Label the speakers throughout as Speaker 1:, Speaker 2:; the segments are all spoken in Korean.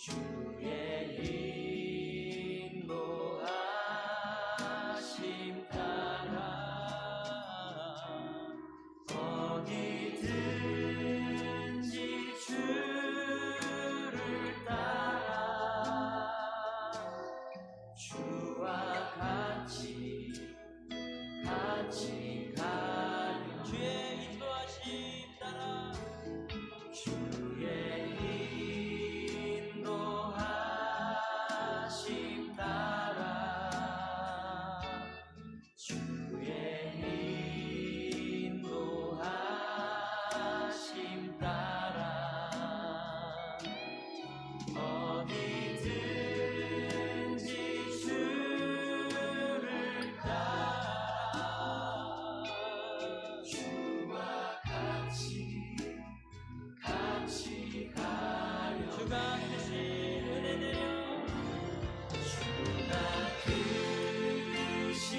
Speaker 1: 주의 인도하심 따라 어디든지 주를 따라 주와 같이 가려 주의 인도하심 따라 주의 인도하심 따라 주의 인도하심 따라 어디든지 주를 따라 주와 같이 가려 주가 크신 은혜 내려 주가 크신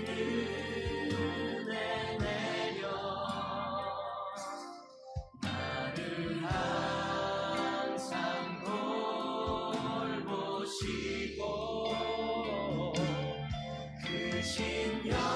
Speaker 1: 은혜 내려 나를 항상 돌보시고 크신 영광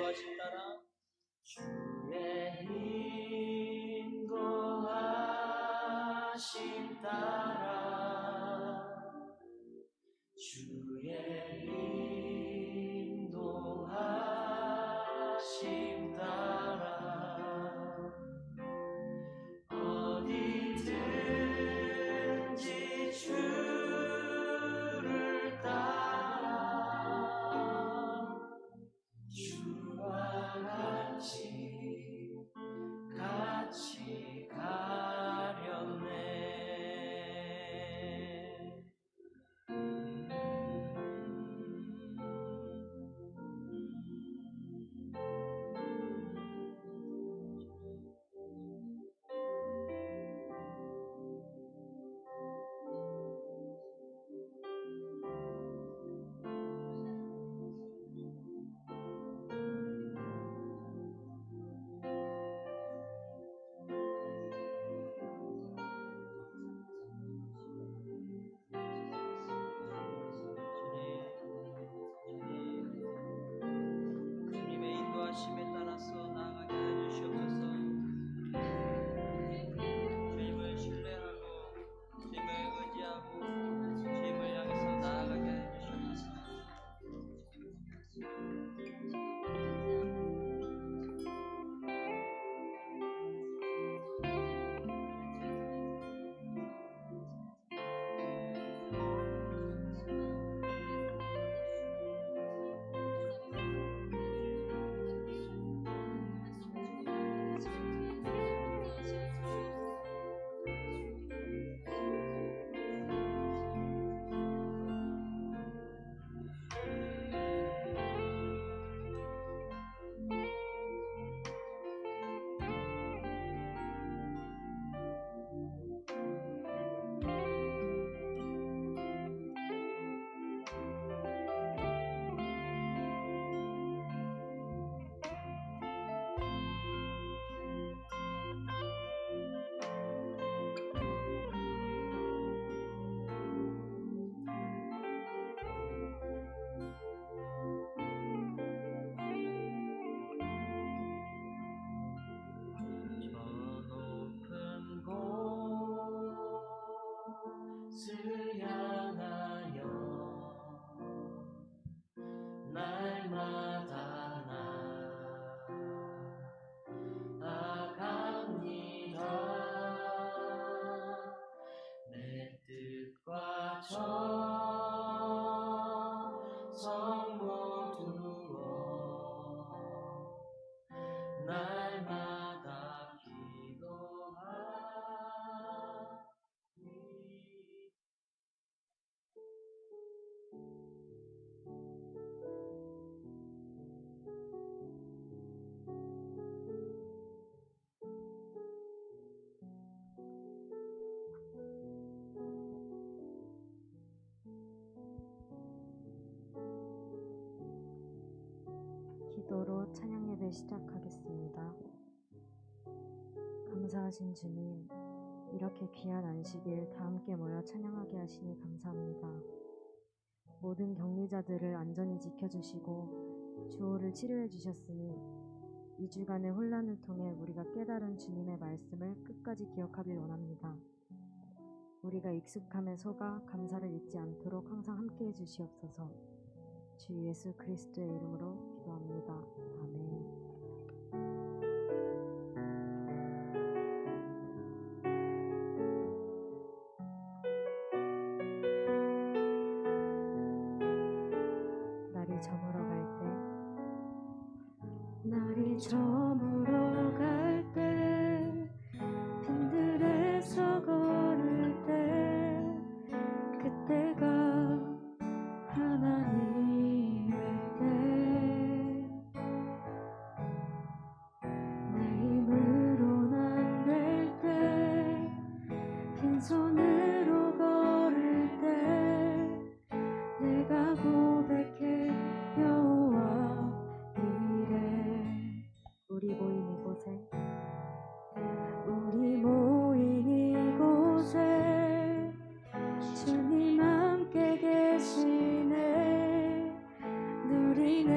Speaker 1: 보여주며 주의 인도하심 따라 주의 인도하심 따라 어디든지 주를 따라 주와 같이 가려네.
Speaker 2: 인도하심에 따라서 나아가게 해주시옵소서. 주님을 신뢰하고 주님을 의지하고 주님을 향해서 나아가게 해주시옵소서.
Speaker 1: 정성 모두어 날마다 기도하니.
Speaker 3: 기도로 찬양 예배 시작하겠습니다. 감사하신 주님, 이렇게 귀한 안식일 다 함께 모여 찬양하게 하시니 감사합니다. 모든 격리자들을 안전히 지켜주시고 주호를 치료해 주셨으니 2주간의 혼란을 통해 우리가 깨달은 주님의 말씀을 끝까지 기억하길 원합니다. 우리가 익숙함에 속아 감사를 잊지 않도록 항상 함께해 주시옵소서. 주 예수 그리스도의 이름으로 기도합니다. 아멘. 날이 저물어 갈 때, 날이 저물어 갈 때, 빈들에서 걸을 때, 그때가 하나님의 때, 내 힘으로는 안 될 때, 빈손으로 걸을 때, 내가 고백해 여호와 이래. 우리 모인 이곳에 주님 함께 계시네. 누리네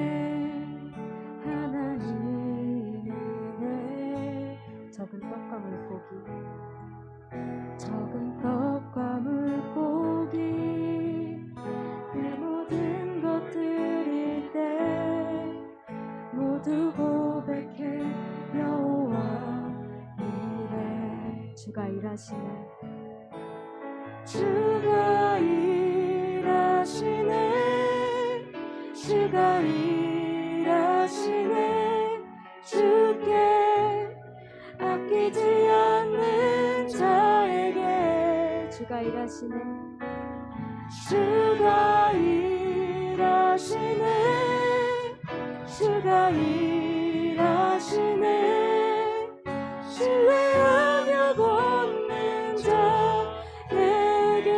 Speaker 3: 하나님이네. 적은 떡과 물고기 내 모든 것들일 때 모두 고백해 여호와 이래. 주가 일하시네. 주가 일하시네. 주께 아끼지 않는 자에게 주가 일하시네. 주가 일하시네. 신뢰하며 걷는 자에게.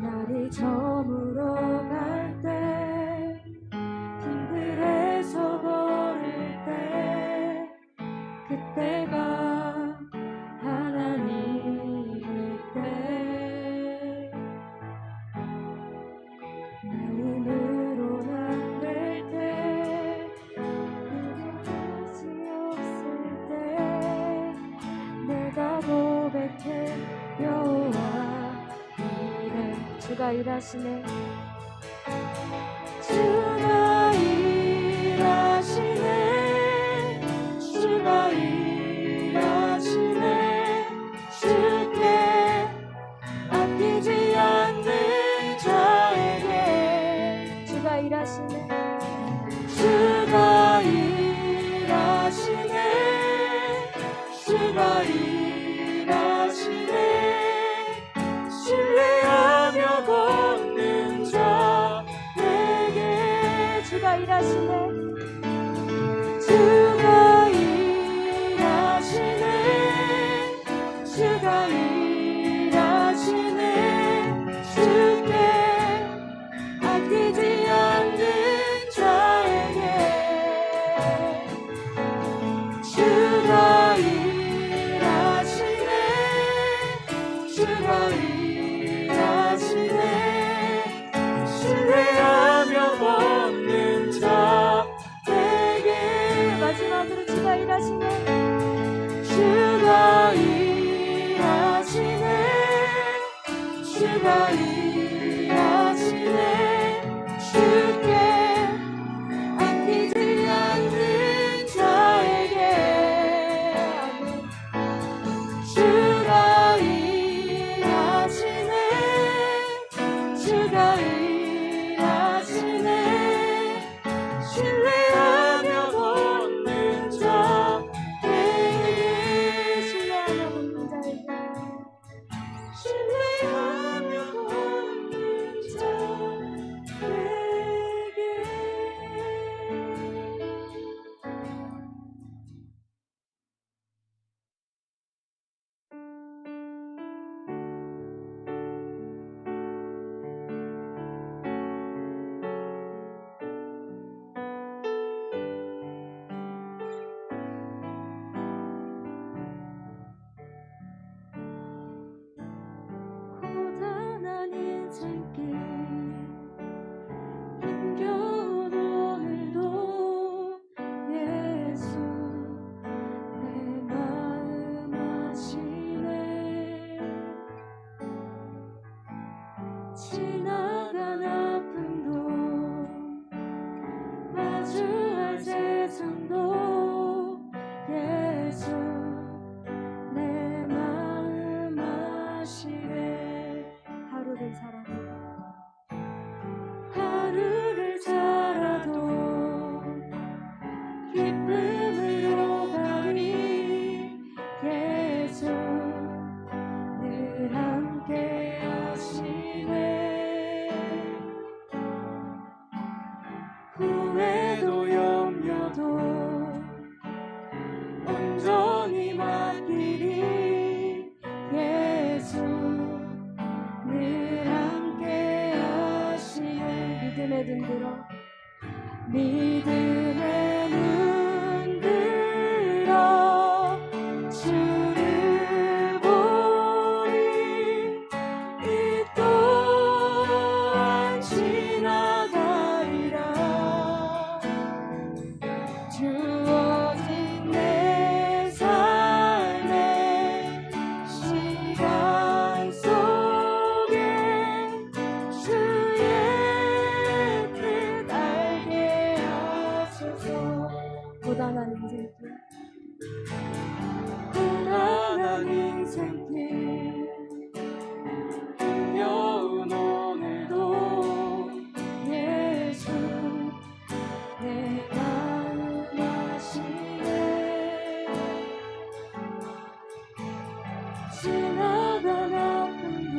Speaker 3: 날이 저물어 갈 때, 빈들에서 걸을 때, 그때가 하나님의 때. 내 힘으로는 안 될 때, 끝이 없을 때, 내가 고백해 여호와 이래. 주가 일하시네. 주가 일하시네. 주께 아끼지 않는 자에게 주가 일하시네. 신뢰하며 걷는 자에게 주가 일하시네. 주께 아끼지 않는 자에게 주가 일하시네. 신뢰하며 걷는 자
Speaker 4: 주가 일하시네. 신뢰하며 걷는 자에게, 신뢰하며 걷는 자에게, 신뢰하며 걷는 자에게. 고단한 인생길 힘겨운 오늘도 예수 내 마음 아시네. 지나간 아픔도 마주할 세상도 예수 내 마음 아시네. 하루를 살아도 기쁨으로 가리. 예수 늘 함께 하시네. 후회도 염려도 온전히 맡기리. 예수 늘 함께 하시네. 믿음에 눈들어, 믿음에 눈들어 주를 보리. 이 또한 지나가리라. 주어진 내 삶의 시간 속에 주의 뜻 알게 하소서. 고단한 인생길, 고단한 인생길 힘겨운 오늘도 예수 내 마음 아시네. 지나간 아픔도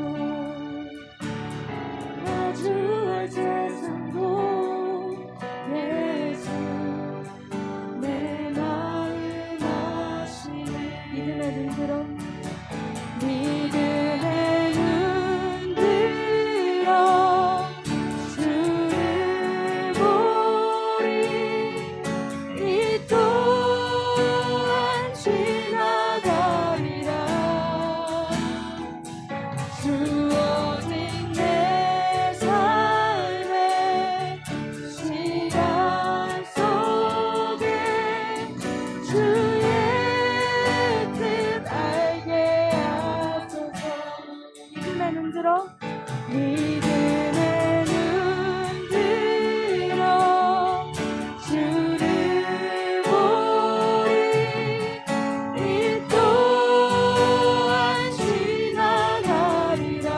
Speaker 4: 마주할 세상도 예수 내 마음 아시네. 믿음에 눈들어, 믿음에 눈들어 주를 보리. 이 또한 지나가리라. 주어진 내 삶의 시간 속에 주의 뜻 알게 하소서. 믿음에 눈들어, 믿음에 눈들어 주를 보리. 이 또한 지나가리라.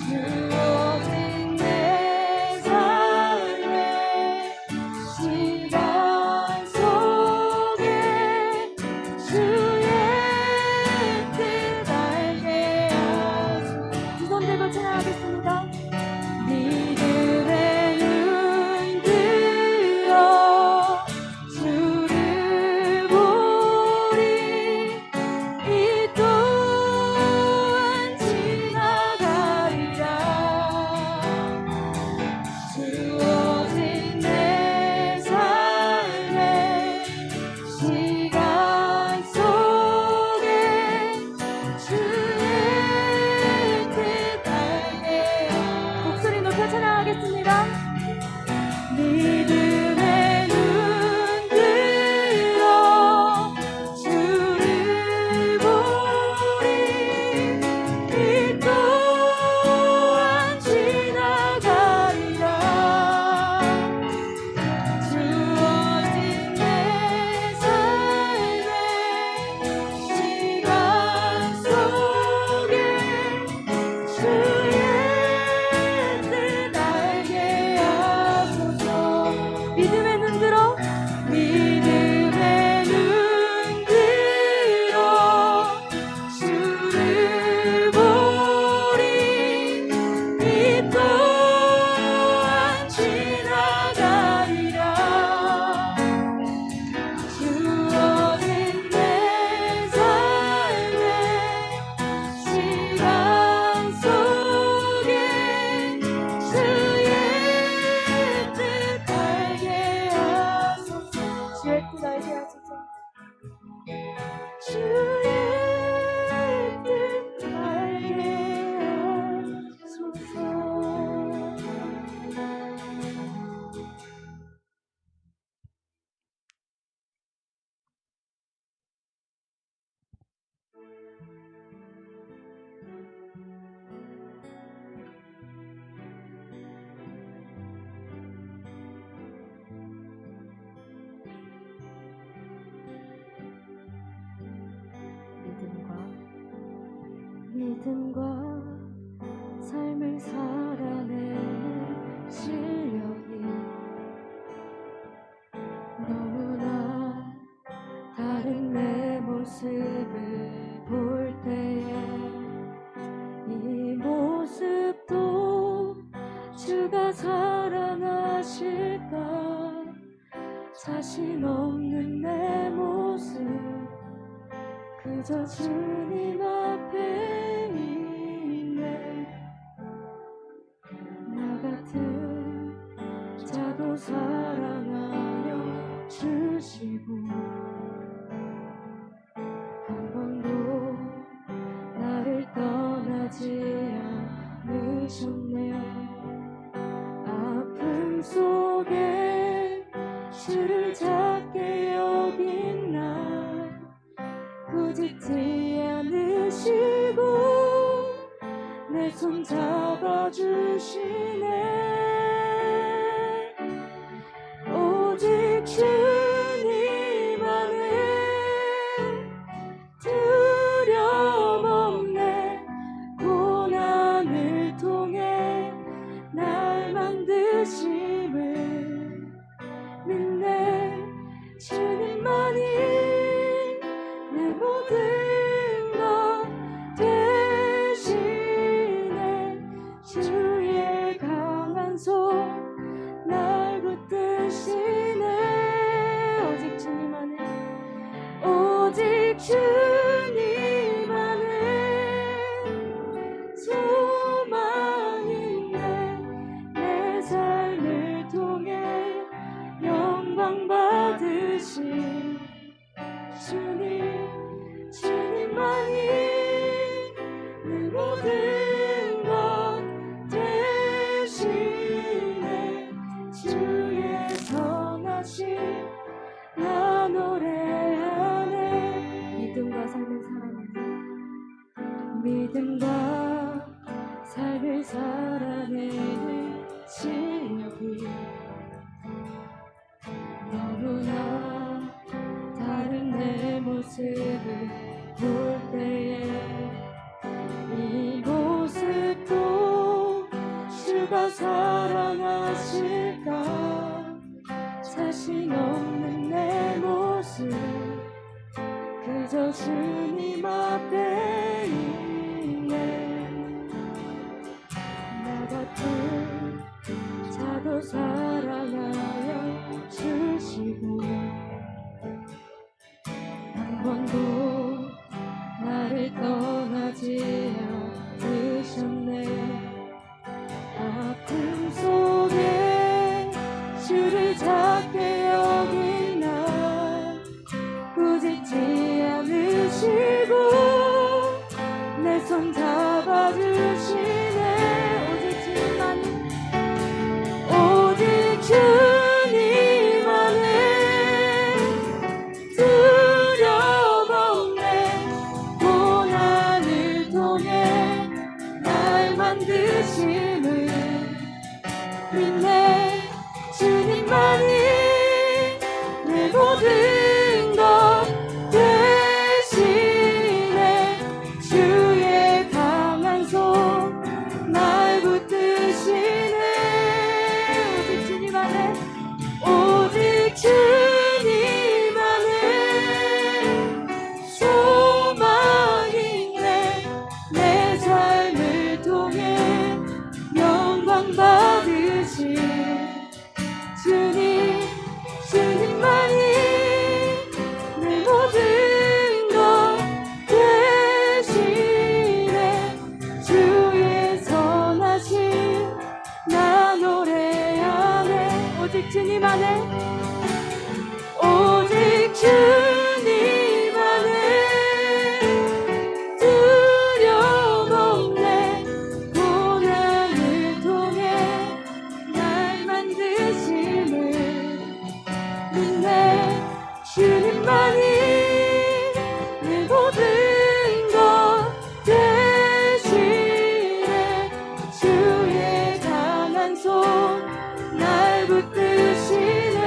Speaker 4: 주어진 내 삶의 시간 속에 주의 뜻 알게 하소서. 두 손 들고 찬양하겠습니다. 믿음에 눈들어 주를 보리. 이 또한 지나가리라. 주어진 내 삶의 시간 속에 주의 뜻 알게 하소서. 믿음과 삶을 살아내는 실력이 너무나 다른 내 모습을 볼 때에 이 모습도 주가 사랑하실까 자신 없는 내 모습 그저 주님 앞에 있네 나 같은 자도 사랑하여 주시고 한 번도 나를 떠나지 않으셨네 아픔 속에 주를 작게 여긴 날 꾸짖지 않으시고 내 손 잡아주시네 오직 주님 안에 두려움 없네 고난을 통해 날 만드심을 믿네 주님만이 내 모든 것 되시네 주의 강한 손 날 붙드시네 오직 주님 안에 오직 주님 안에 소망 있네 내 삶을 통해 영광 받으신 주님만이 내 모든 것 되시네 주의 선하심 나 노래하네 믿음과 삶을 살아내는 믿음과 삶을 살아내는 실력이 너무나 다른 내 모습을 볼 때에 이 모습도 주가 사랑하실까 자신 없는 내 모습 그저 주님 앞에 있네 나 같은 자도 사랑하여 주시고 한 번도 나를 떠나지 않으셨네 아픔 속에 주를 작게 여긴 날 꾸짖지 않으시고 내 손 잡아주시네 오직 주님만이 오직 주님 안에 두려움 없네 고난을 통해 날 만드심을 믿네 주님만이 내 모든 것 되시네 주의 강한 손 날 붙드시네 오직 주님 안에 오직 주님 안에 소망 있네 내 삶을 통해 영광 받으신 주님만이 내 모든 것 되시네 주의 선하심 나 노래하네 오직 주님 안에 오직 주님 안에 두려움 없네 고난을 통해 날 만드심을 믿네 주님만이 내 모든 것 되시네 주의 강한 손 날 붙드시네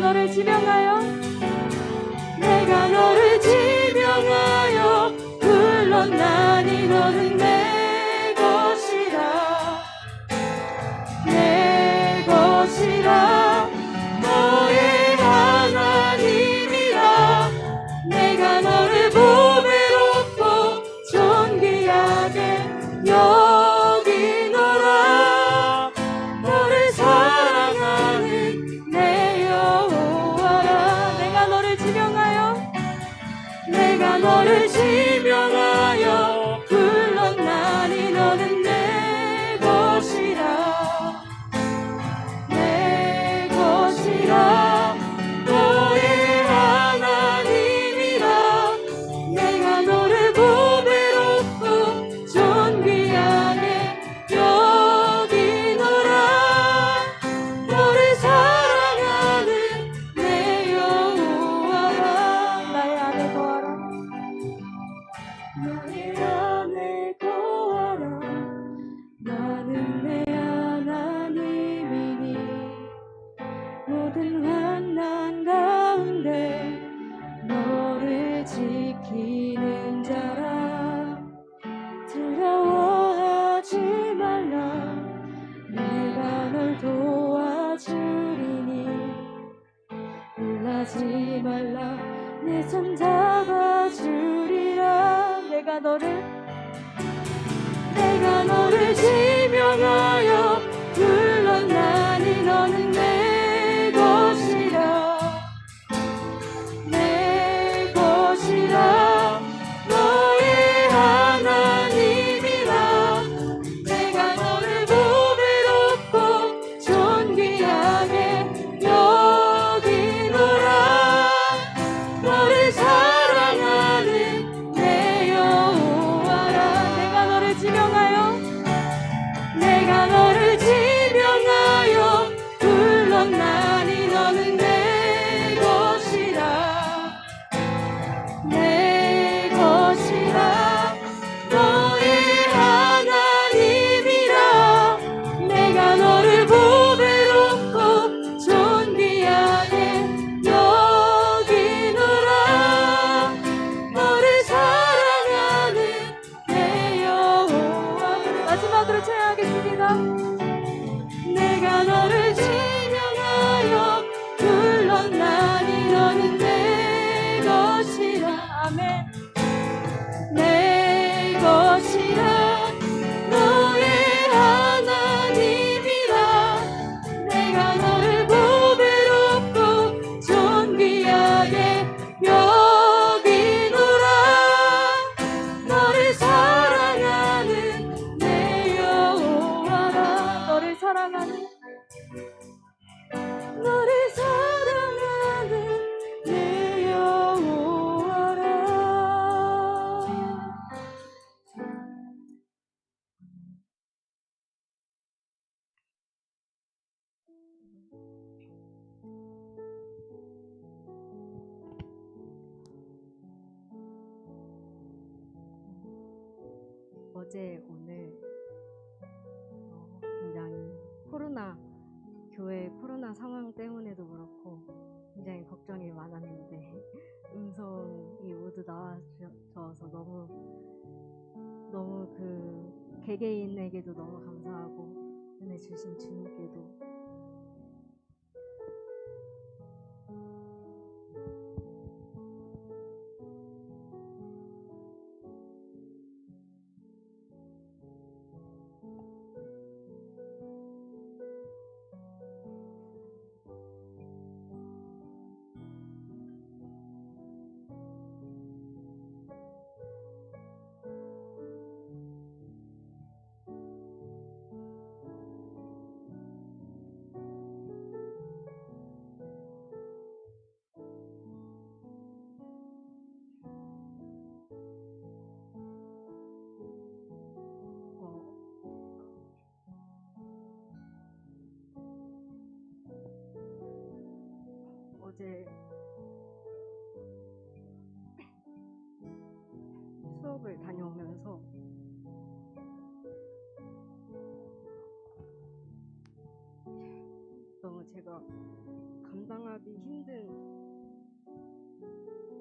Speaker 4: 너를 지명하여 내가 너를 지명하여 불렀나니 너는 내 것이라 내 것이라 너의 하나님이라 내가 너를 보배롭고 존귀하게 여기노라 너를 사랑하는 내 여호와라 내가 너를 지명하여 불렀나니 너는 내 것이라 내 것이라 너의 하나님이라 내가 너를 보배롭고 존귀하게 여기노라 너를 사랑하는 내 여호와라 나의 안에 거하라 나의 안에 거하라 나는 내 하나님이니 모든 환난 가운데 너를 지키는 자라 두려워하지 말라 내가 널 도와주리니 놀라지 말라 내 손 잡아주리라 내가 너를 지명하여 불렀나니 너는 내 것이라 내 것이라 너의 하나님이라 내가 너를 보배롭고 존귀하게 여기노라 너를 사랑하는 내 여호와라 내가 너를 지명하여 불렀나니 너는 내 것이라 내 것이라 너의 하나님이라 내가 너를 보배롭고 존귀하게 여기노라 너를 사랑하는 내 여호와 마지막으로 찬양하겠습니다 내가 너를 지명하여 불렀나니 너는 내 것이라 아멘 내 것이라 너의 하나님이라 내가 너를 보배롭고 존귀하게 여기노라 너를 사랑하는 내 여호와라 너를 사랑하는 내 여호와라
Speaker 3: 어제 오늘 굉장히 교회 코로나 상황 때문에도 그렇고 굉장히 걱정이 많았는데 음성이 모두 나와줘서 너무 그 개개인에게도 너무 감사하고 은혜 주신 주님께도 어제 수업을 다녀오면서 너무 제가 감당하기 힘든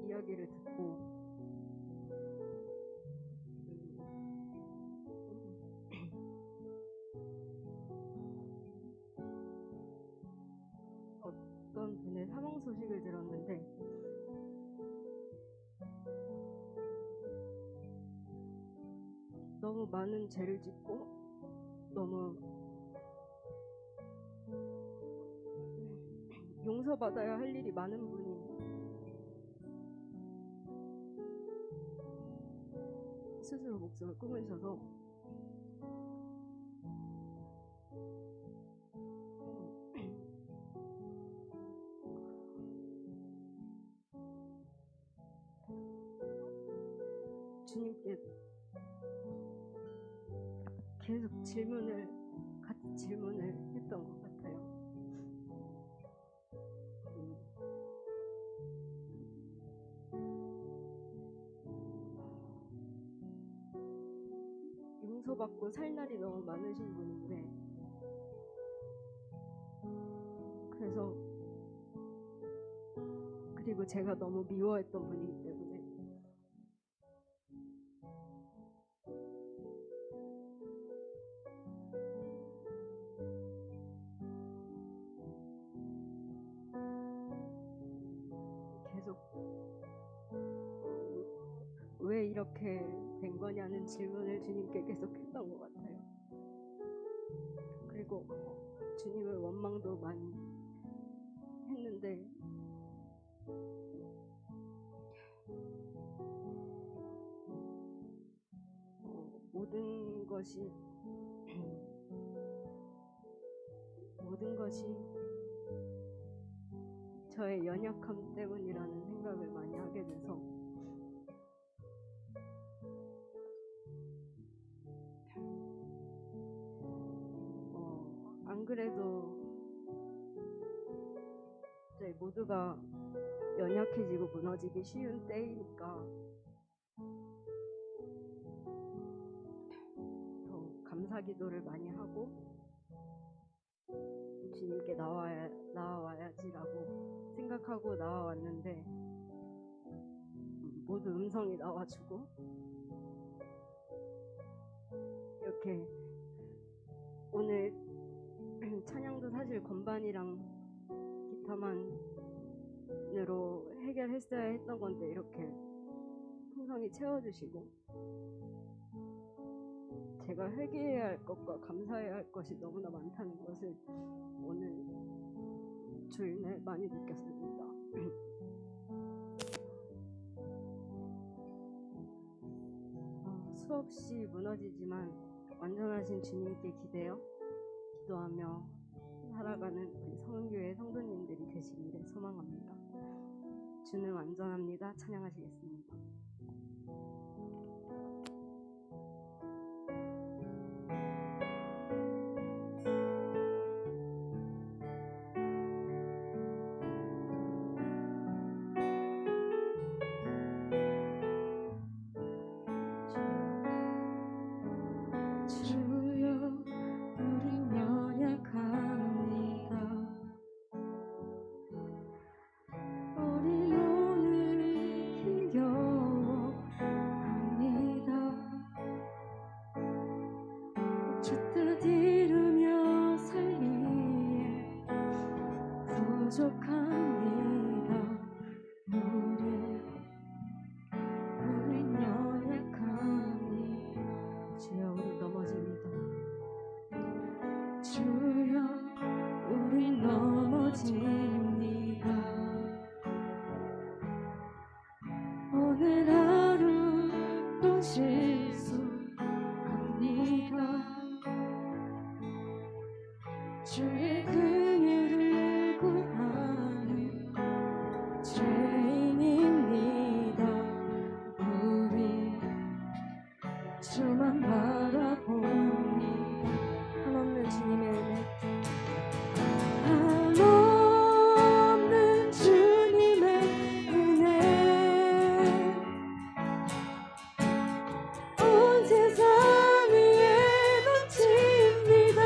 Speaker 3: 이야기를 듣고 어떤 분의 사망 소식을 들었는데 너무 많은 죄를 짓고 너무 용서받아야 할 일이 많은 분이 스스로 목숨을 끊으셔서 주님께 계속 같이 질문을 했던 것 같아요. 용서받고 살 날이 너무 많으신 분인데 그리고 제가 너무 미워했던 분이기 때문에 계속 왜 이렇게 된 거냐는 질문을 주님께 계속 했던 것 같아요. 그리고 주님을 원망도 많이 했는데 모든 것이 저의 연약함 때문이라는 생각을 많이 하게 돼서 안 그래도 저희 모두가 연약해지고 무너지기 쉬운 때이니까 더 감사 기도를 많이 하고 주님께 나와야지라고 생각하고 나와왔는데 모두 음성이 나와주고 이렇게 오늘 찬양도 사실 건반이랑 기타만으로 해결했어야 했던 건데 이렇게 풍성히 채워주시고 제가 회개해야 할 것과 감사해야 할 것이 너무나 많다는 것을 오늘 주일날 많이 느꼈습니다. 수없이 무너지지만 완전하신 주님께 기대어 기도하며 살아가는 우리 성은교회 성도님들이 되시기를 소망합니다. 주는 완전합니다. 찬양하시겠습니다.
Speaker 4: 오늘 하루 또 실수합니다. 주의 긍휼을 구하는 죄인입니다. 우리 주만 바라보니 한없는 주님의 은혜, 한없는 주님의 은혜, 온 세상 위에 넘칩니다.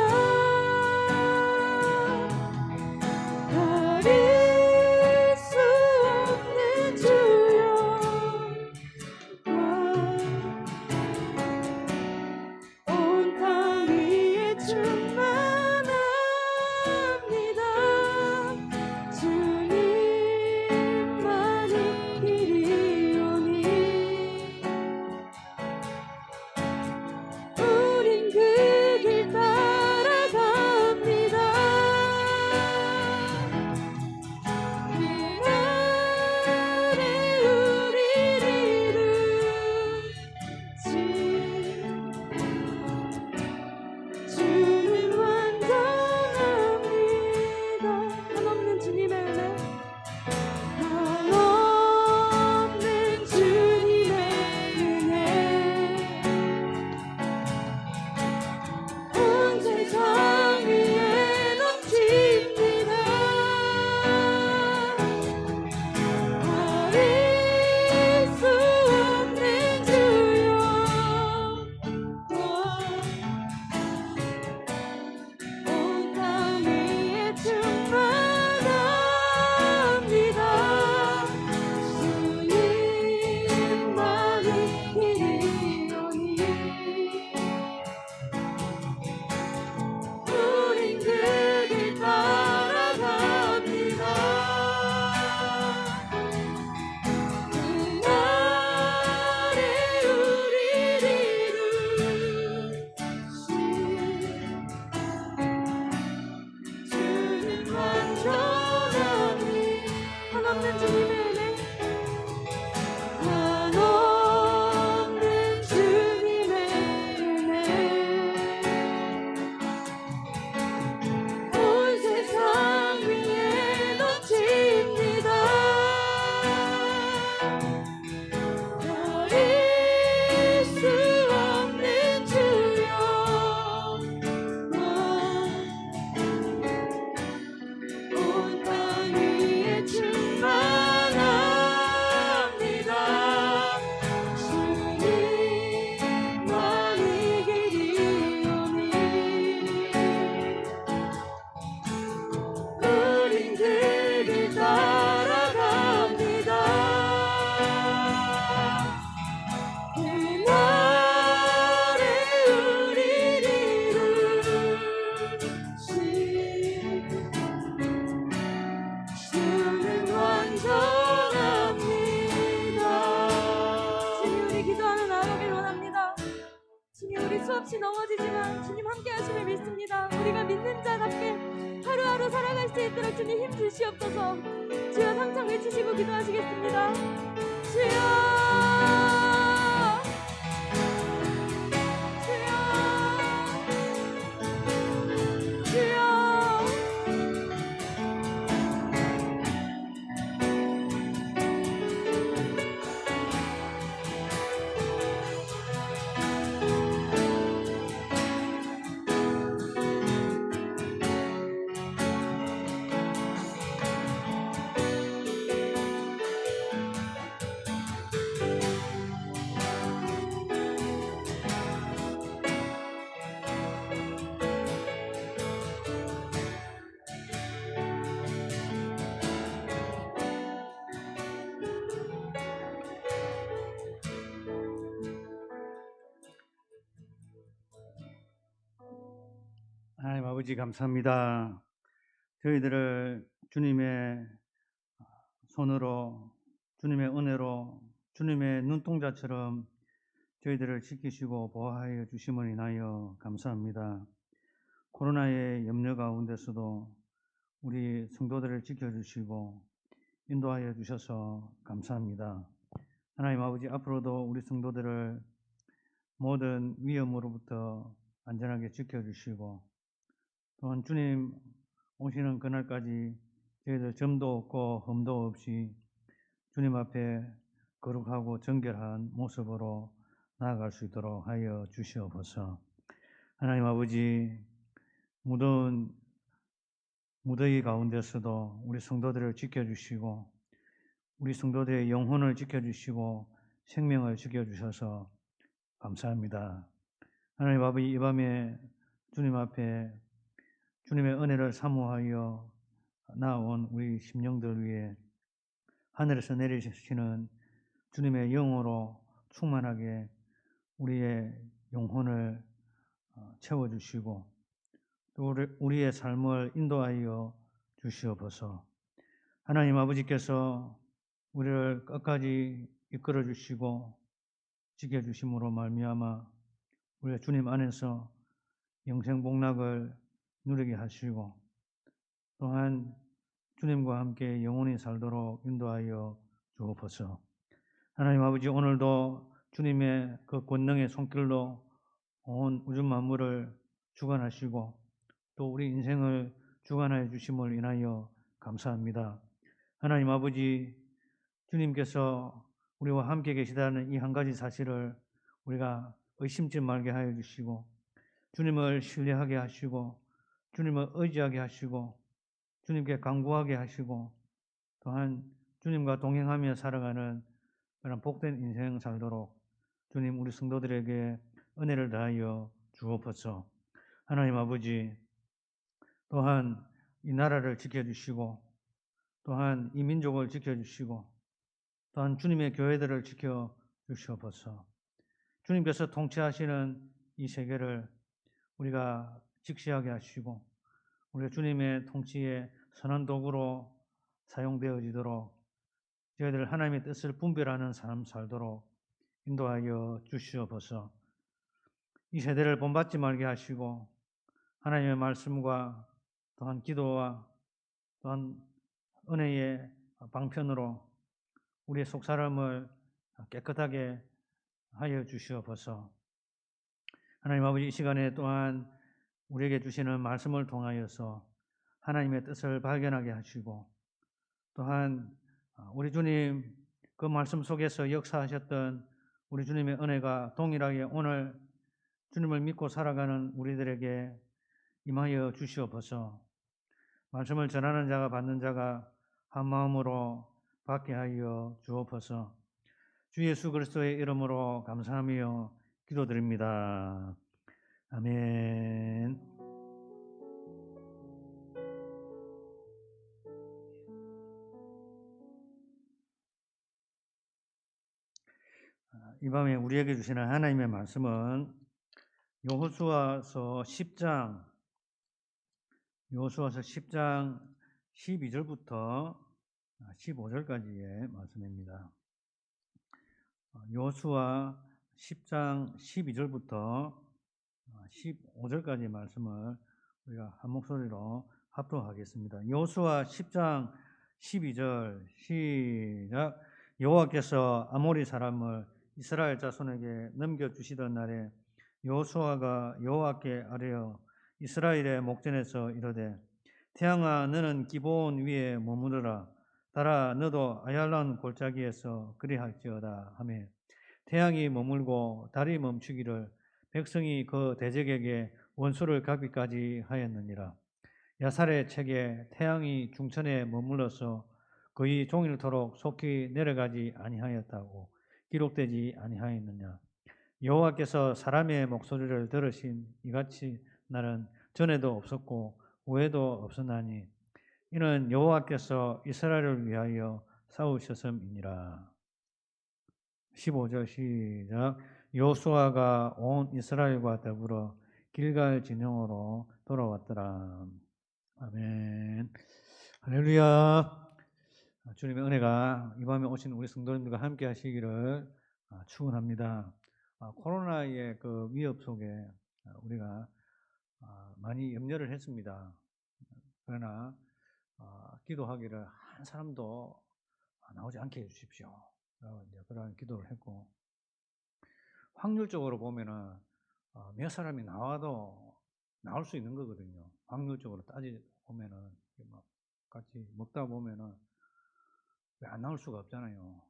Speaker 4: 할 수 있도록 주님 힘 주시옵소서. 주여 함성 외치시고 기도하시겠습니다. 주여 주여 주여.
Speaker 5: 하나님 아버지 감사합니다. 저희들을 주님의 손으로, 주님의 은혜로, 주님의 눈동자처럼 저희들을 지키시고 보호하여 주심을 인하여 감사합니다. 코로나의 염려 가운데서도 우리 성도들을 지켜주시고 인도하여 주셔서 감사합니다. 하나님 아버지, 앞으로도 우리 성도들을 모든 위험으로부터 안전하게 지켜주시고, 또한 주님 오시는 그날까지 저희들 점도 없고 흠도 없이 주님 앞에 거룩하고 정결한 모습으로 나아갈 수 있도록 하여 주시옵소서. 하나님 아버지, 무더운 무더위 가운데서도 우리 성도들을 지켜주시고 우리 성도들의 영혼을 지켜주시고 생명을 지켜주셔서 감사합니다. 하나님 아버지, 이 밤에 주님 앞에 주님의 은혜를 사모하여 나온 우리 심령들 위해 하늘에서 내리시는 주님의 영으로 충만하게 우리의 영혼을 채워주시고 또 우리의 삶을 인도하여 주시옵소서. 하나님 아버지께서 우리를 끝까지 이끌어 주시고 지켜주심으로 말미암아 우리가 주님 안에서 영생 복락을 누리게 하시고 또한 주님과 함께 영원히 살도록 인도하여 주옵소서. 하나님 아버지, 오늘도 주님의 그 권능의 손길로 온 우주 만물을 주관하시고 또 우리 인생을 주관하여 주심을 인하여 감사합니다. 하나님 아버지, 주님께서 우리와 함께 계시다는 이 한 가지 사실을 우리가 의심치 말게 하여 주시고 주님을 신뢰하게 하시고 주님을 의지하게 하시고 주님께 간구하게 하시고 또한 주님과 동행하며 살아가는 그런 복된 인생 살도록 주님 우리 성도들에게 은혜를 다하여 주옵소서. 하나님 아버지, 또한 이 나라를 지켜주시고 또한 이 민족을 지켜주시고 또한 주님의 교회들을 지켜주시옵소서. 주님께서 통치하시는 이 세계를 우리가 직시하게 하시고 우리가 주님의 통치의 선한 도구로 사용되어지도록 저희들 하나님의 뜻을 분별하는 삶 살도록 인도하여 주시옵소서. 이 세대를 본받지 말게 하시고 하나님의 말씀과 또한 기도와 또한 은혜의 방편으로 우리의 속사람을 깨끗하게 하여 주시옵소서. 하나님 아버지, 이 시간에 또한 우리에게 주시는 말씀을 통하여서 하나님의 뜻을 발견하게 하시고 또한 우리 주님 그 말씀 속에서 역사하셨던 우리 주님의 은혜가 동일하게 오늘 주님을 믿고 살아가는 우리들에게 임하여 주시옵소서. 말씀을 전하는 자가 받는 자가 한 마음으로 받게 하여 주옵소서. 주 예수 그리스도의 이름으로 감사하며 기도드립니다. 아멘. 이 밤에 우리에게 주시는 하나님의 말씀은 여호수아서 10장 12절부터 15절까지의 말씀입니다. 여호수아 10장 12절부터 15절까지의 말씀을 우리가 한 목소리로 합독하겠습니다. 여호수아 10장 12절 시작. 여호와께서 아모리 사람을 이스라엘 자손에게 넘겨주시던 날에 여호수아가 여호와께 아뢰어 이스라엘의 목전에서 이르되 태양아 너는 기브온 위에 머무르라. 달아 너도 아얄란 골짜기에서 그리할지어다 하며 태양이 머물고 달이 멈추기를 백성이 그 대적에게 원수를 갚기까지 하였느니라. 야살의 책에 태양이 중천에 머물러서 거의 종일토록 속히 내려가지 아니하였다고 기록되지 아니하였느냐. 여호와께서 사람의 목소리를 들으신 이같이 날은 전에도 없었고 후에도 없었나니 이는 여호와께서 이스라엘을 위하여 싸우셨음이니라. 15절 시작. 여호수아가 온 이스라엘과 더불어 길갈 진영으로 돌아왔더라. 아멘. 할렐루야. 주님의 은혜가 이 밤에 오신 우리 성도님들과 함께 하시기를 축원합니다. 코로나의 그 위협 속에 우리가 많이 염려를 했습니다. 그러나 기도하기를 한 사람도 나오지 않게 해주십시오. 그런 기도를 했고, 확률적으로 보면은 몇 사람이 나와도 나올 수 있는 거거든요. 확률적으로 보면은 막 같이 먹다 보면은 왜 안 나올 수가 없잖아요.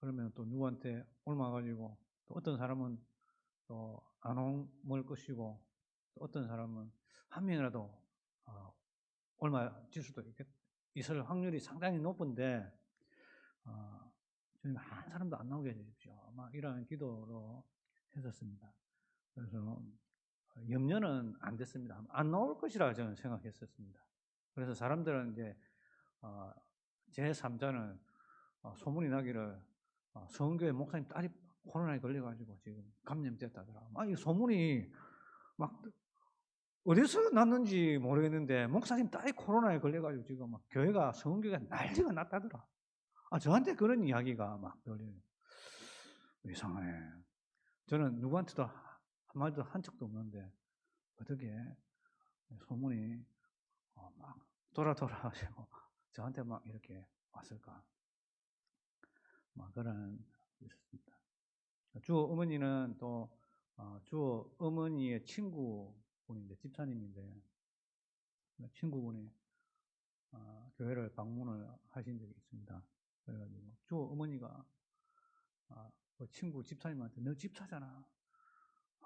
Speaker 5: 그러면 또 누구한테 옮아가지고 또 어떤 사람은 또 안 옮을 것이고 또 어떤 사람은 한 명이라도 옮아질 수도 있을 확률이 상당히 높은데 주님 한 사람도 안 나오게 해주십시오. 막 이러한 기도로 했었습니다. 그래서 염려는 안 됐습니다. 안 나올 것이라 저는 생각했었습니다. 그래서 사람들은 이제 제3자는 소문이 나기를 성교회 목사님 딸이 코로나에 걸려가지고 지금 감염됐다더라. 이 소문이 막 어디서 났는지 모르겠는데 목사님 딸이 코로나에 걸려가지고 지금 막 교회가 성교회가 난리가 났다더라. 저한테 그런 이야기가 막 들려요. 이상하네. 저는 누구한테도 한마디도 한 적도 없는데 어떻게 소문이 막 돌아가지고 저한테 막 이렇게 왔을까? 막 그런 있었습니다. 주 어머니는 또 주 어머니의 친구분인데 집사님인데 친구분이 교회를 방문을 하신 적이 있습니다. 그래가지고 주 어머니가 그 친구 집사님한테 너 집사잖아.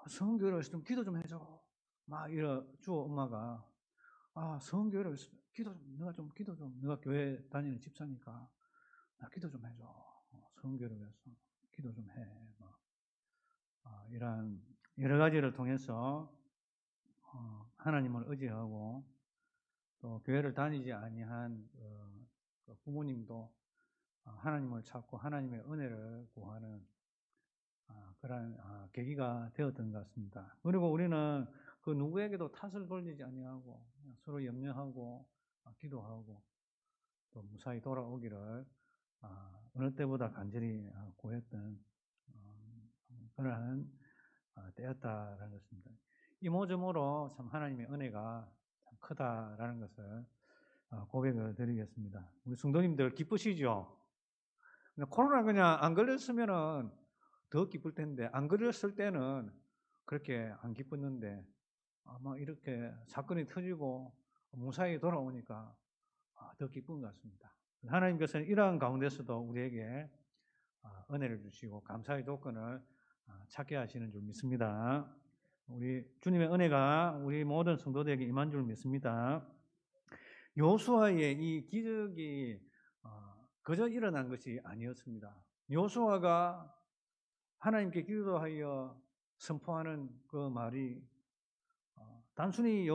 Speaker 5: 성교회를 좀 기도 좀 해줘. 막 이러 주 엄마가 성교회를 기도 좀 내가 좀 기도 좀 내가 교회 다니는 집사니까 나 기도 좀 해줘. 성교회를 위해서 기도 좀 해. 막 이러한 여러 가지를 통해서 하나님을 의지하고 또 교회를 다니지 아니한 부모님도 하나님을 찾고 하나님의 은혜를 구하는 그런 계기가 되었던 것 같습니다. 그리고 우리는 그 누구에게도 탓을 돌리지 아니하고 서로 염려하고 기도하고 또 무사히 돌아오기를 어느 때보다 간절히 구했던 그러한 때였다라는 것입니다. 이모저모로 참 하나님의 은혜가 참 크다라는 것을 고백을 드리겠습니다. 우리 성도님들 기쁘시죠? 코로나 그냥 안 걸렸으면은 더 기쁠 텐데 안 걸렸을 때는 그렇게 안 기뻤는데 아마 이렇게 사건이 터지고 무사히 돌아오니까 더 기쁜 것 같습니다. 하나님께서는 이러한 가운데서도 우리에게 은혜를 주시고 감사의 조건을 찾게 하시는 줄 믿습니다. 우리 주님의 은혜가 우리 모든 성도들에게 임한 줄 믿습니다. 여호수아의 이 기적이 그저 일어난 것이 아니었습니다. 여호수아가 하나님께 기도하여 선포하는 그 말이 단순히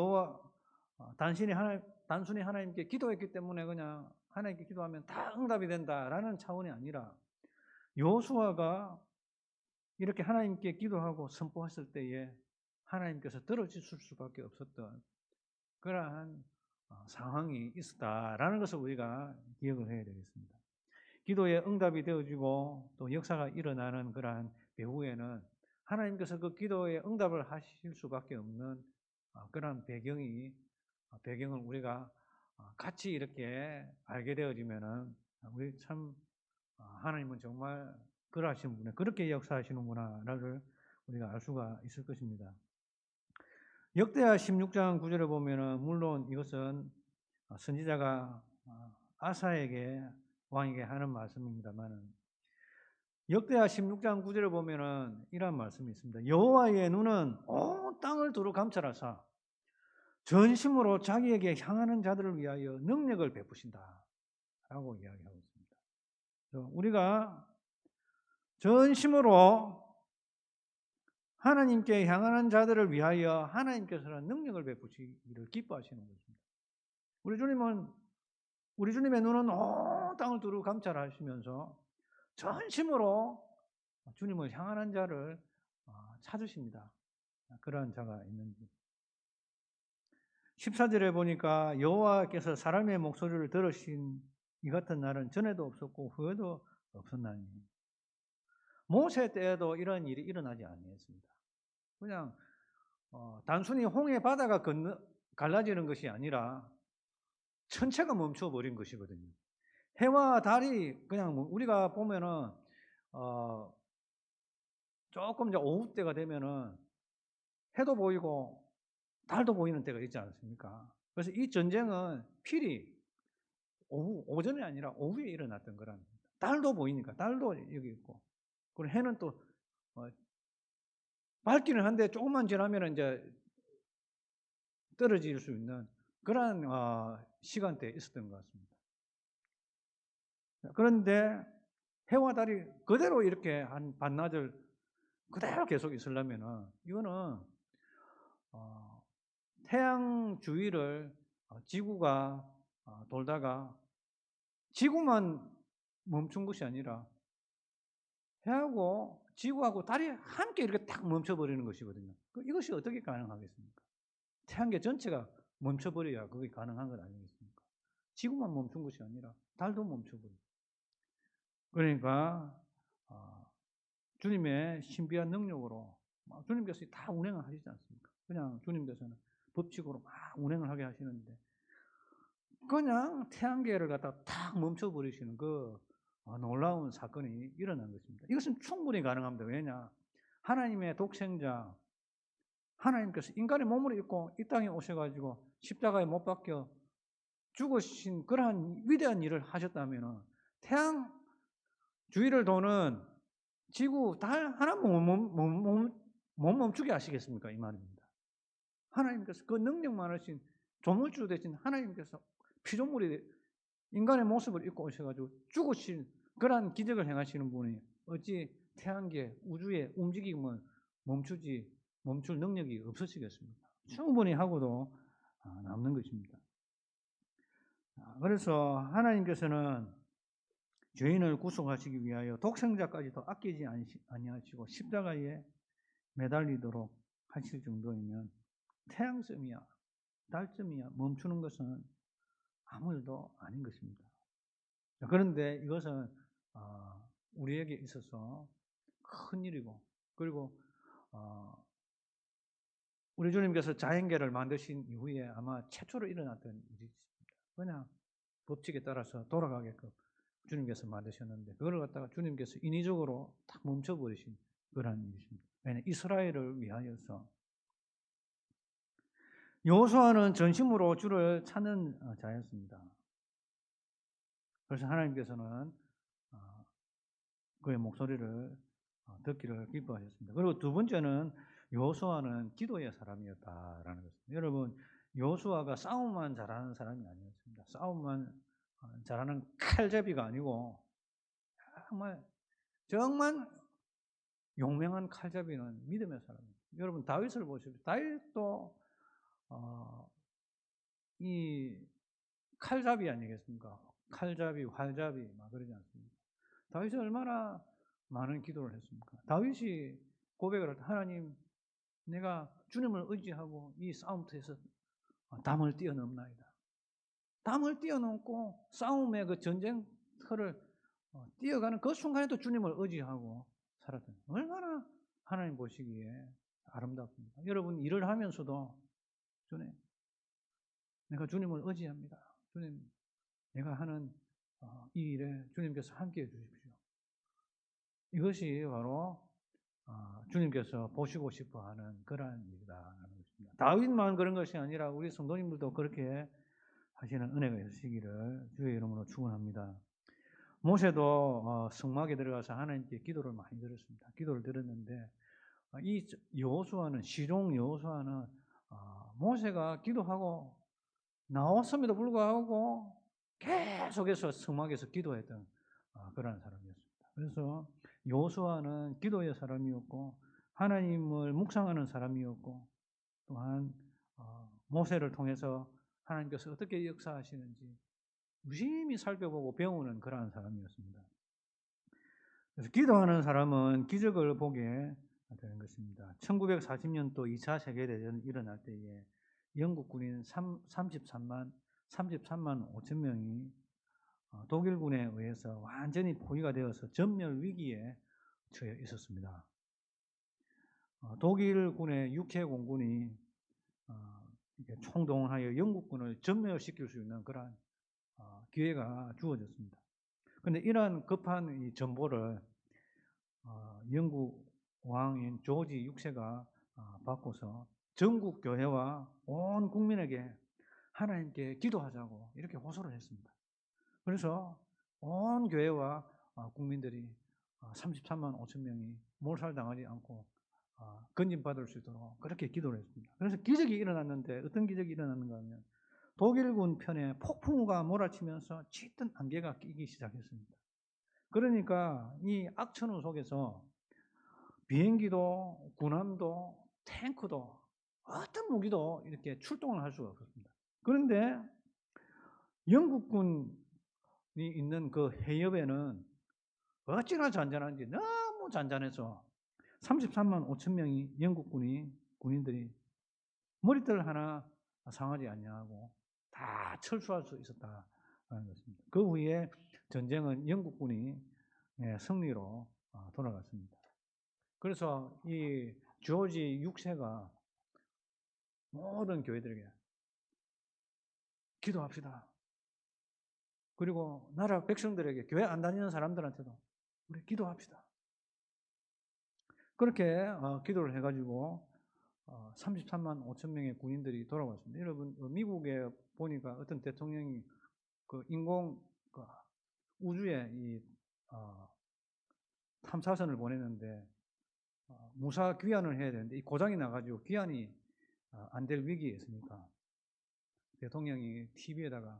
Speaker 5: 하나님께 기도했기 때문에 그냥 하나님께 기도하면 다 응답이 된다라는 차원이 아니라 여호수아가 이렇게 하나님께 기도하고 선포했을 때에 하나님께서 들어주실 수밖에 없었던 그러한 상황이 있었다라는 것을 우리가 기억을 해야 되겠습니다. 기도에 응답이 되어지고 또 역사가 일어나는 그러한 배후에는 하나님께서 그 기도에 응답을 하실 수밖에 없는 그러한 배경이 배경을 우리가 같이 이렇게 알게 되어지면은 우리 참 하나님은 정말 그러하시는 분에 그렇게 역사하시는구나를 우리가 알 수가 있을 것입니다. 역대하 16장 9절에 보면은 물론 이것은 선지자가 아사에게 왕에게 하는 말씀입니다만은 역대하 16장 9절에 보면은 이런 말씀이 있습니다. 여호와의 눈은 온 땅을 두루 감찰하사 전심으로 자기에게 향하는 자들을 위하여 능력을 베푸신다 라고 이야기하고 있습니다. 우리가 전심으로 하나님께 향하는 자들을 위하여 하나님께서는 능력을 베푸시기를 기뻐하시는 것입니다. 우리 주님의 눈은 온 땅을 두루 감찰하시면서 전심으로 주님을 향하는 자를 찾으십니다. 그러한 자가 있는지. 14절에 보니까 여호와께서 사람의 목소리를 들으신 이 같은 날은 전에도 없었고 후에도 없었나니. 모세 때에도 이런 일이 일어나지 아니했습니다. 그냥 단순히 홍해 바다가 갈라지는 것이 아니라 천체가 멈춰버린 것이거든요. 해와 달이 그냥 우리가 보면은 조금 이제 오후 때가 되면은 해도 보이고 달도 보이는 때가 있지 않습니까? 그래서 이 전쟁은 필히 오전이 아니라 오후에 일어났던 거랍니다. 달도 보이니까 달도 여기 있고 그리고 해는 또 밝기는 한데 조금만 지나면 이제 떨어질 수 있는 그런 시간대에 있었던 것 같습니다. 그런데 해와 달이 그대로 이렇게 한 반나절 그대로 계속 있으려면은 이거는 태양 주위를 지구가 돌다가 지구만 멈춘 것이 아니라 해하고 지구하고 달이 함께 이렇게 딱 멈춰버리는 것이거든요. 이것이 어떻게 가능하겠습니까? 태양계 전체가 멈춰버려야 그게 가능한 것 아니겠습니까? 지구만 멈춘 것이 아니라 달도 멈춰버리고. 그러니까 주님의 신비한 능력으로 주님께서 다 운행을 하시지 않습니까? 그냥 주님께서는 법칙으로 막 운행을 하게 하시는데 그냥 태양계를 갖다가 탁 멈춰버리시는 그 놀라운 사건이 일어난 것입니다. 이것은 충분히 가능합니다. 왜냐? 하나님의 독생자 하나님께서 인간의 몸을 입고 이 땅에 오셔가지고 십자가에 못 박혀 죽으신 그러한 위대한 일을 하셨다면 태양 주위를 도는 지구, 달 하나 못 멈추게 하시겠습니까? 이 말입니다. 하나님께서 그 능력만 하신 조물주 되신 하나님께서 피조물이 인간의 모습을 입고 오셔가지고 죽으신 그러한 기적을 행하시는 분이 어찌 태양계, 우주의 움직임을 멈출 능력이 없으시겠습니까? 충분히 하고도 남는 것입니다. 그래서 하나님께서는 죄인을 구속하시기 위하여 독생자까지도 아끼지 아니하시고 십자가에 매달리도록 하실 정도이면 태양쯤이야 달쯤이야 멈추는 것은 아무 일도 아닌 것입니다. 그런데 이것은 우리에게 있어서 큰 일이고 그리고 우리 주님께서 자연계를 만드신 이후에 아마 최초로 일어났던 일이십니다. 그냥 법칙에 따라서 돌아가게끔 주님께서 만드셨는데 그걸 갖다가 주님께서 인위적으로 딱 멈춰버리신 그런 일이십니다. 왜냐하면 이스라엘을 위하여서 여호수아는 전심으로 주를 찾는 자였습니다. 그래서 하나님께서는 그의 목소리를 듣기를 기뻐하셨습니다. 그리고 두 번째는 여호수아는 기도의 사람이었다라는 것입니다. 여러분 여호수아가 싸움만 잘하는 사람이 아니었습니다. 싸움만 잘하는 칼잡이가 아니고 정말 용맹한 칼잡이는 믿음의 사람입니다. 여러분 다윗을 보십시오. 다윗도 이 칼잡이 아니겠습니까? 칼잡이, 활잡이 막 그러지 않습니까? 다윗이 얼마나 많은 기도를 했습니까? 다윗이 고백을 할 때 하나님 내가 주님을 의지하고 이 싸움터에서 담을 뛰어넘나이다. 담을 뛰어넘고 싸움의 그 전쟁터를 뛰어가는 그 순간에도 주님을 의지하고 살았던 얼마나 하나님 보시기에 아름답습니다. 여러분 일을 하면서도 주님 내가 주님을 의지합니다. 주님, 내가 하는 이 일에 주님께서 함께해 주십시오. 이것이 바로 주님께서 보시고 싶어하는 그러한 일이다라는 것입니다. 다윗만 그런 것이 아니라 우리 성도님들도 그렇게 하시는 은혜가 있으시기를 주의 이름으로 축원합니다. 모세도 성막에 들어가서 하나님께 기도를 많이 드렸습니다. 기도를 드렸는데 이 여호수아는 시종 여호수아는 모세가 기도하고 나왔음에도 불구하고 계속해서 성막에서 기도했던 그런 사람이었습니다. 그래서 여호수아는 기도의 사람이었고 하나님을 묵상하는 사람이었고 또한 모세를 통해서 하나님께서 어떻게 역사하시는지 유심히 살펴보고 배우는 그러한 사람이었습니다. 그래서 기도하는 사람은 기적을 보게 되는 것입니다. 1940년도 2차 세계대전이 일어날 때에 영국 군인 33만 5천 명이 독일군에 의해서 완전히 포위가 되어서 전멸 위기에 처해 있었습니다. 독일군의 육해 공군이 총동원하여 영국군을 전멸시킬 수 있는 그러한 기회가 주어졌습니다. 그런데 이러한 급한 이 정보를 영국 왕인 조지 6세가 받고서 전국 교회와 온 국민에게 하나님께 기도하자고 이렇게 호소를 했습니다. 그래서 온 교회와 국민들이 33만 5천 명이 몰살당하지 않고 건진받을 수 있도록 그렇게 기도를 했습니다. 그래서 기적이 일어났는데 어떤 기적이 일어났는가 하면 독일군 편에 폭풍우가 몰아치면서 짙은 안개가 끼기 시작했습니다. 그러니까 이 악천후 속에서 비행기도 군함도 탱크도 어떤 무기도 이렇게 출동을 할 수가 없었습니다. 그런데 영국군이 있는 그 해협에는 어찌나 잔잔한지 너무 잔잔해서 33만 5천 명이 군인들이 머리털 하나 상하지 않냐고 다 철수할 수 있었다는 것입니다. 그 후에 전쟁은 영국군이 승리로 돌아갔습니다. 그래서 이 조지 6세가 모든 교회들에게 기도합시다. 그리고 나라 백성들에게 교회 안 다니는 사람들한테도 우리 기도합시다. 그렇게 기도를 해가지고 33만 5천 명의 군인들이 돌아왔습니다. 여러분 미국에 보니까 어떤 대통령이 그 인공 우주에 이 탐사선을 보냈는데 무사 귀환을 해야 되는데 이 고장이 나가지고 귀환이 안 될 위기에 있으니까 대통령이 TV에다가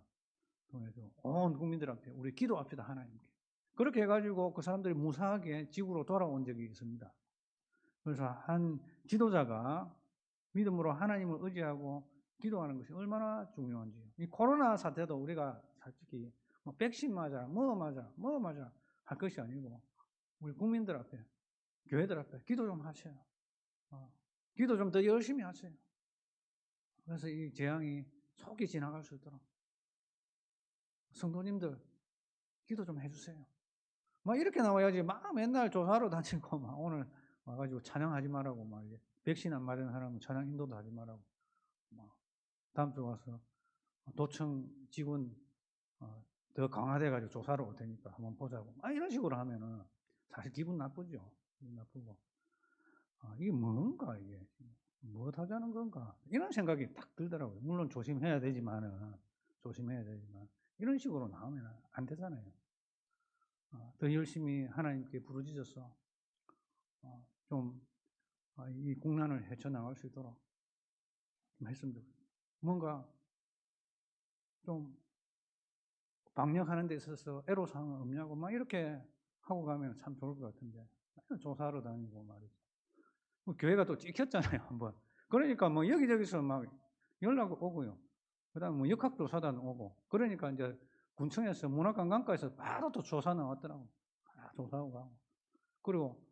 Speaker 5: 통해서 온 국민들한테 우리 기도합시다 하나님께. 그렇게 해가지고 그 사람들이 무사하게 지구로 돌아온 적이 있습니다. 그래서 한 지도자가 믿음으로 하나님을 의지하고 기도하는 것이 얼마나 중요한지요. 이 코로나 사태도 우리가 솔직히 백신 맞아, 뭐 맞아 할 것이 아니고 우리 국민들 앞에, 교회들 앞에 기도 좀 하세요. 기도 좀 더 열심히 하세요. 그래서 이 재앙이 속히 지나갈 수 있도록 성도님들 기도 좀 해주세요. 막 이렇게 나와야지 막 맨날 조사로 다니고 막 오늘 와가지고 찬양하지 말라고 막 백신 안 맞은 사람은 찬양 인도도 하지 말라고 막 다음 주 와서 도청 직원 더 강화돼가지고 조사로 올 테니까 한번 보자고 막 이런 식으로 하면은 사실 기분 나쁘죠. 기분 나쁘고 이게 뭔가 이게 뭐 하자는 건가 이런 생각이 딱 들더라고요. 물론 조심해야 되지만 이런 식으로 나오면 안 되잖아요. 더 열심히 하나님께 부르짖어서 좀 이 국난을 헤쳐나갈 수 있도록 좀 했으면 좋겠어요. 뭔가 좀 방역하는 데 있어서 애로사항은 없냐고 막 이렇게 하고 가면 참 좋을 것 같은데 조사하러 다니고 말이죠. 교회가 또 찍혔잖아요 한번. 그러니까 뭐 여기저기서 막 연락 오고요. 그다음 뭐 역학조사단 오고 그러니까 이제 군청에서 문화관광과에서 바로 또 조사 나왔더라고. 조사하고 가고. 그리고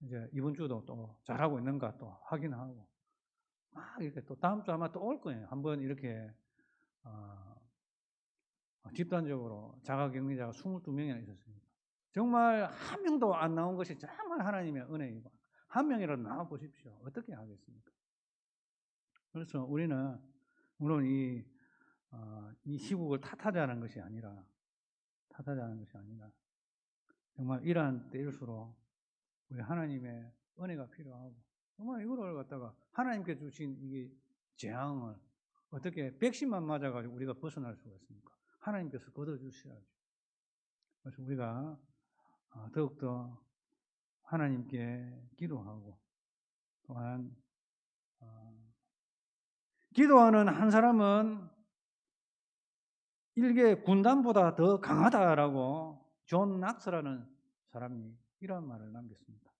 Speaker 5: 이제 이번 주도 또 잘하고 있는가 또 확인하고. 막 이렇게 또 다음 주 아마 또 올 거예요. 한번 이렇게 집단적으로 자가격리자가 22명이나 있었습니다. 정말 한 명도 안 나온 것이 정말 하나님의 은혜이고 한 명이라도 나와 보십시오. 어떻게 하겠습니까? 그래서 우리는 물론 이 이 시국을 탓하자는 것이 아니라 정말 이러한 때일수록 우리 하나님의 은혜가 필요하고 정말 이거를 갖다가 하나님께 주신 이 재앙을 어떻게 백신만 맞아가지고 우리가 벗어날 수가 있습니까? 하나님께서 걷어주셔야죠. 그래서 우리가 더욱더 하나님께 기도하고 또한 기도하는 한 사람은 일개 군단보다 더 강하다라고 존 낙스라는 사람이 이런 말을 남겼습니다.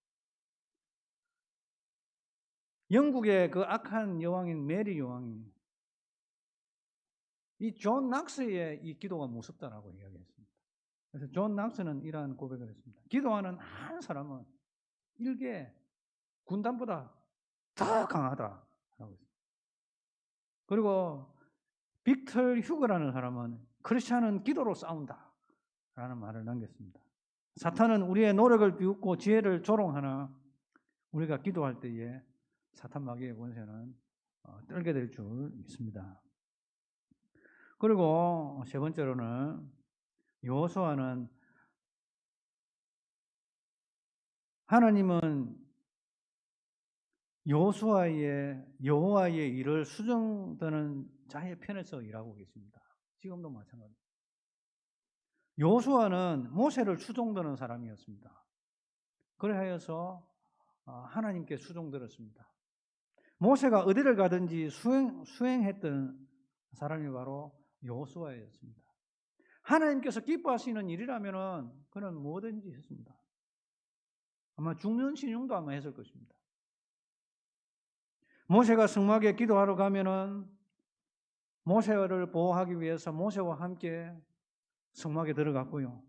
Speaker 5: 영국의 그 악한 여왕인 메리 여왕이 이 존 낙스의 이 기도가 무섭다라고 이야기했습니다. 그래서 존 낙스는 이러한 고백을 했습니다. 기도하는 한 사람은 일개 군단보다 더 강하다라고 했습니다. 그리고 빅터 휴거라는 사람은 크리스찬은 기도로 싸운다라는 말을 남겼습니다. 사탄은 우리의 노력을 비웃고 지혜를 조롱하나 우리가 기도할 때에 사탄 마귀의 권세는 떨게 될 줄 믿습니다. 그리고 세 번째로는 여호수아는 하나님은 여호와의 일을 수정드는 자의 편에서 일하고 계십니다. 지금도 마찬가지입니다. 여호수아는 모세를 수종드는 사람이었습니다. 그래서 하나님께 수종들었습니다. 모세가 어디를 가든지 수행했던 사람이 바로 여호수아였습니다. 하나님께서 기뻐하시는 일이라면은 그는 뭐든지 했습니다. 아마 죽는 신용도 아마 했을 것입니다. 모세가 성막에 기도하러 가면은 모세를 보호하기 위해서 모세와 함께 성막에 들어갔고요.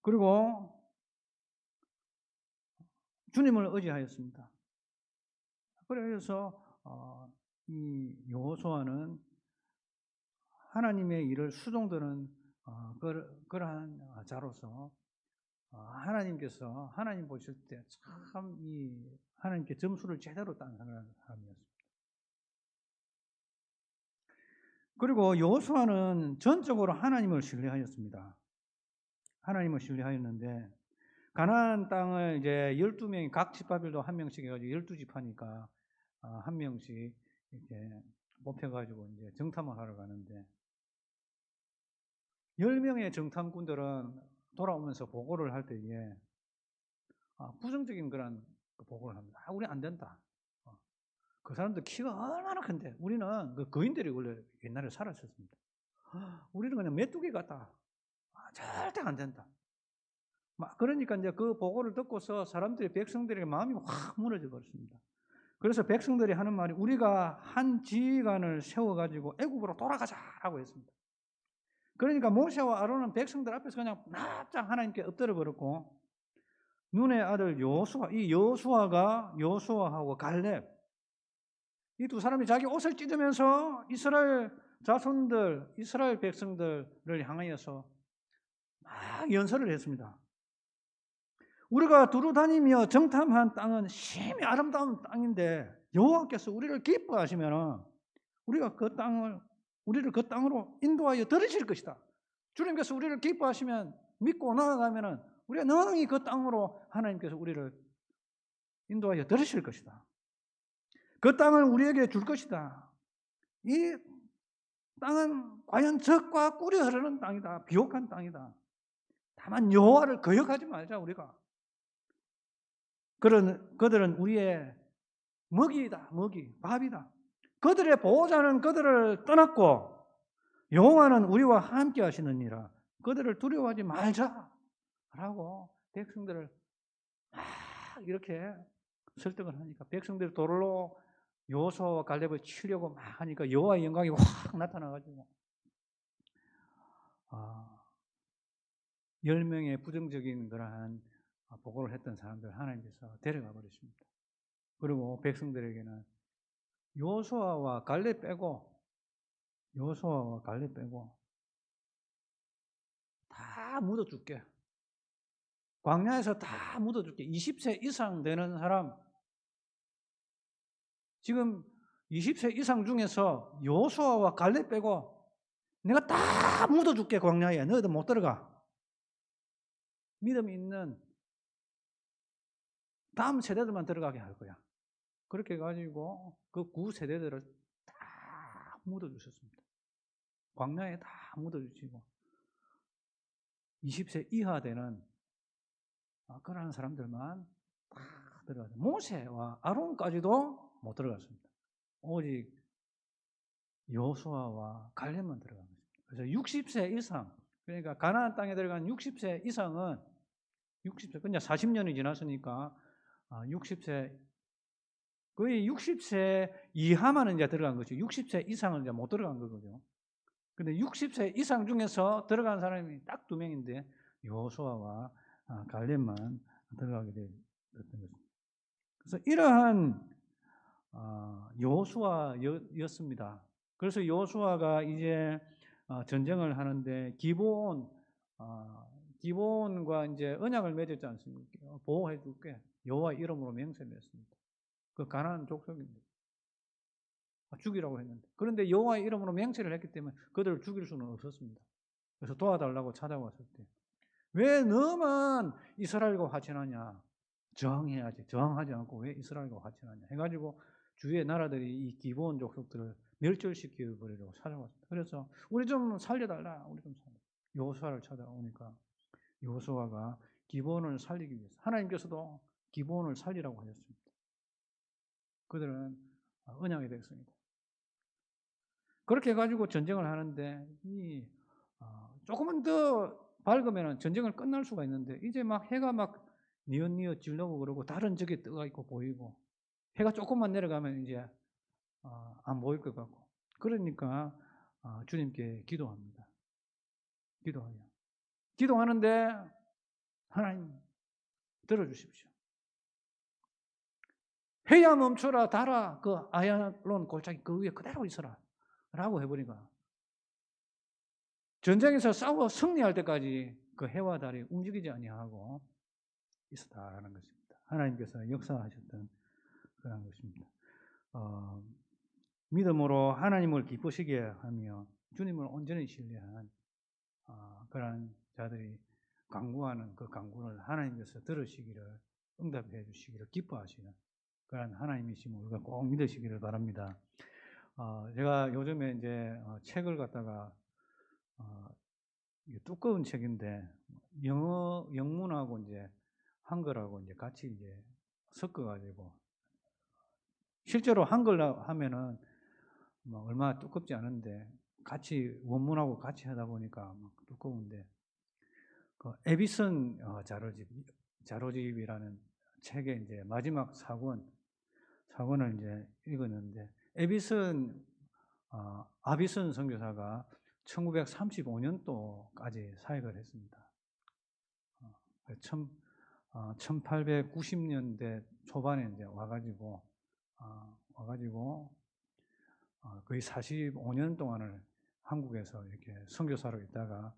Speaker 5: 그리고 주님을 의지하였습니다. 그래서 이 여호수아는 하나님의 일을 수종드는 그러한 자로서 하나님께서 하나님 보실 때 참 이 하나님께 점수를 제대로 딴 사람이었습니다. 그리고 여호수아는 전적으로 하나님을 신뢰하였습니다. 하나님을 신뢰하였는데 가나안 땅을 이제 12명이 각 지파별로 한 명씩 해가지고 12지파니까 한 명씩 이렇게 뽑혀가지고 이제 정탐을 하러 가는데 10명의 정탐꾼들은 돌아오면서 보고를 할 때에 부정적인 그런 보고를 합니다. 우리 안 된다. 그 사람들 키가 얼마나 큰데 우리는 그 거인들이 원래 옛날에 살았었습니다. 우리는 그냥 메뚜기 같다. 절대 안 된다. 그러니까 이제 그 보고를 듣고서 사람들이 백성들에게 마음이 확 무너져 버렸습니다. 그래서 백성들이 하는 말이 우리가 한 지휘관을 세워가지고 애굽으로 돌아가자라고 했습니다. 그러니까 모세와 아론은 백성들 앞에서 그냥 납작 하나님께 엎드려 버렸고 눈의 아들 여호수아하고 갈렙 이 두 사람이 자기 옷을 찢으면서 이스라엘 자손들, 이스라엘 백성들을 향하여서 막 연설을 했습니다. 우리가 두루 다니며 정탐한 땅은 심히 아름다운 땅인데 여호와께서 우리를 기뻐하시면 우리를 그 땅으로 인도하여 들으실 것이다. 주님께서 우리를 기뻐하시면 믿고 나아가면 우리가 능히 그 땅으로 하나님께서 우리를 인도하여 들으실 것이다. 그 땅을 우리에게 줄 것이다. 이 땅은 과연 젖과 꿀이 흐르는 땅이다. 비옥한 땅이다. 다만 여호와를 거역하지 말자 우리가. 그들은 우리의 먹이다. 밥이다. 그들의 보호자는 그들을 떠났고 여호와는 우리와 함께 하시느니라. 그들을 두려워하지 말자라고 백성들을 막 이렇게 설득을 하니까 백성들이 도로 여호수아와 갈렙을 치려고 막 하니까 여호와의 영광이 확 나타나가지고 10명의 부정적인 그러한 보고를 했던 사람들 하나님께서 데려가 버리십니다. 그리고 백성들에게는 여호수아와 갈렙 빼고 다 묻어줄게. 광야에서 다 묻어줄게. 20세 이상 되는 사람 지금 20세 이상 중에서 여호수아와 갈렙 빼고 내가 다 묻어줄게 광야에. 너희들 못 들어가. 믿음이 있는 다음 세대들만 들어가게 할 거야. 그렇게 해가지고 그 9세대들을 다 묻어주셨습니다. 광야에 다 묻어주시고 20세 이하 되는 그런 사람들만 다 들어가죠. 모세와 아론까지도 못 들어갔습니다. 오직 여호수아와 갈렙만 들어간 것입니다. 그래서 60세 이상, 그러니까 가나안 땅에 들어간 60세 이상은 60세, 그냥 40년이 지났으니까 60세, 거의 60세 이하만은 이제 들어간 거죠. 60세 이상은 이제 못 들어간 거거든요. 근데 60세 이상 중에서 들어간 사람이 딱 2명인데 여호수아와 갈렙만 들어가게 됐던 것입니다. 그래서 이러한 여호수아였습니다. 그래서 여호수아가 이제 전쟁을 하는데 기브온과 이제 언약을 맺었지 않습니까? 보호해 줄게. 여호와 이름으로 맹세를 했습니다. 그 가나안 족속인데 죽이라고 했는데, 그런데 여호와의 이름으로 맹세를 했기 때문에 그들을 죽일 수는 없었습니다. 그래서 도와달라고 찾아왔을 때 왜 너만 이스라엘과 화친하냐? 저항해야지. 저항하지 않고 왜 이스라엘과 화친하냐? 해가지고 주위의 나라들이 이 기브온 족속들을 멸절시켜 버리려고 찾아왔습니다. 그래서 우리 좀 살려달라. 우리 좀 살려. 여호수아를 찾아오니까 여호수아가 기브온을 살리기 위해서 하나님께서도 기브온을 살리라고 하셨습니다. 그들은 언약의 백성이다. 그렇게 해가지고 전쟁을 하는데 조금만 더 밝으면 전쟁을 끝날 수가 있는데 이제 막 해가 막 뉘엿뉘엿 질르고 그러고 다른 적이 뜨가 있고 보이고 해가 조금만 내려가면 이제 안 보일 것 같고 그러니까 주님께 기도합니다. 기도하는데 하나님 들어주십시오. 해야 멈춰라 달아 그 아얄론 골짜기 그 위에 그대로 있어라 라고 해버리니까 전쟁에서 싸워 승리할 때까지 그 해와 달이 움직이지 아니하고 있었다라는 것입니다. 하나님께서 역사하셨던 그런 것입니다. 믿음으로 하나님을 기쁘시게 하며 주님을 온전히 신뢰한 그런 자들이 간구하는 그 간구를 하나님께서 들으시기를 응답해 주시기를 기뻐하시는 그런 하나님이심을 우리가 꼭 믿으시기를 바랍니다. 제가 요즘에 이제 책을 갖다가 두꺼운 책인데 영문하고 이제 한글하고 이제 같이 이제 섞어가지고 실제로 한글 하면은 뭐 얼마 두껍지 않은데 같이 원문하고 같이 하다 보니까 막 두꺼운데 그 에비슨 자로집이라는 책의 이제 마지막 4권을 이제 읽었는데 아비슨 선교사가 1935년도까지 사역을 했습니다. 1890년대 초반에 이제 와가지고 거의 45년 동안을 한국에서 이렇게 선교사로 있다가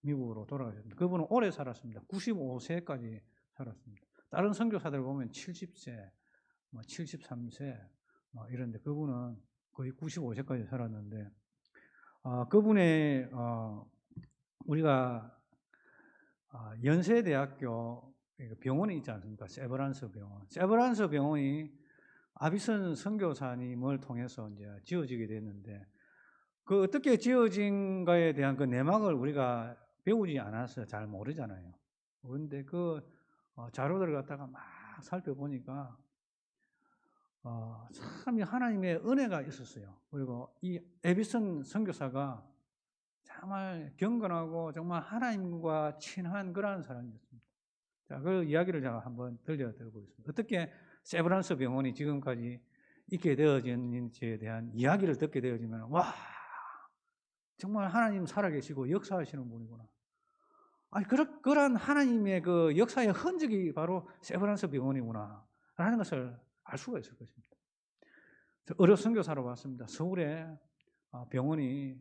Speaker 5: 미국으로 돌아가셨습니다. 그분은 오래 살았습니다. 95세까지 살았습니다. 다른 선교사들 보면 70세, 73세 이런데 그분은 거의 95세까지 살았는데 그분의 우리가 연세대학교 병원이 있지 않습니까? 세브란스 병원. 세브란스 병원이 아비슨 선교사님을 통해서 이제 지어지게 됐는데 그 어떻게 지어진가에 대한 그 내막을 우리가 배우지 않아서 잘 모르잖아요. 그런데 그 자료들을 갖다가 막 살펴보니까 참 하나님의 은혜가 있었어요. 그리고 이 에비슨 선교사가 정말 경건하고 정말 하나님과 친한 그런 사람이었습니다. 자, 그 이야기를 제가 한번 들려드리고 있습니다. 어떻게 세브란스 병원이 지금까지 있게 되어졌는지에 대한 이야기를 듣게 되어지면 와 정말 하나님 살아계시고 역사하시는 분이구나. 아니 그런 하나님의 그 역사의 흔적이 바로 세브란스 병원이구나 라는 것을 알 수가 있을 것입니다. 어려 선교사로 왔습니다. 서울에 병원이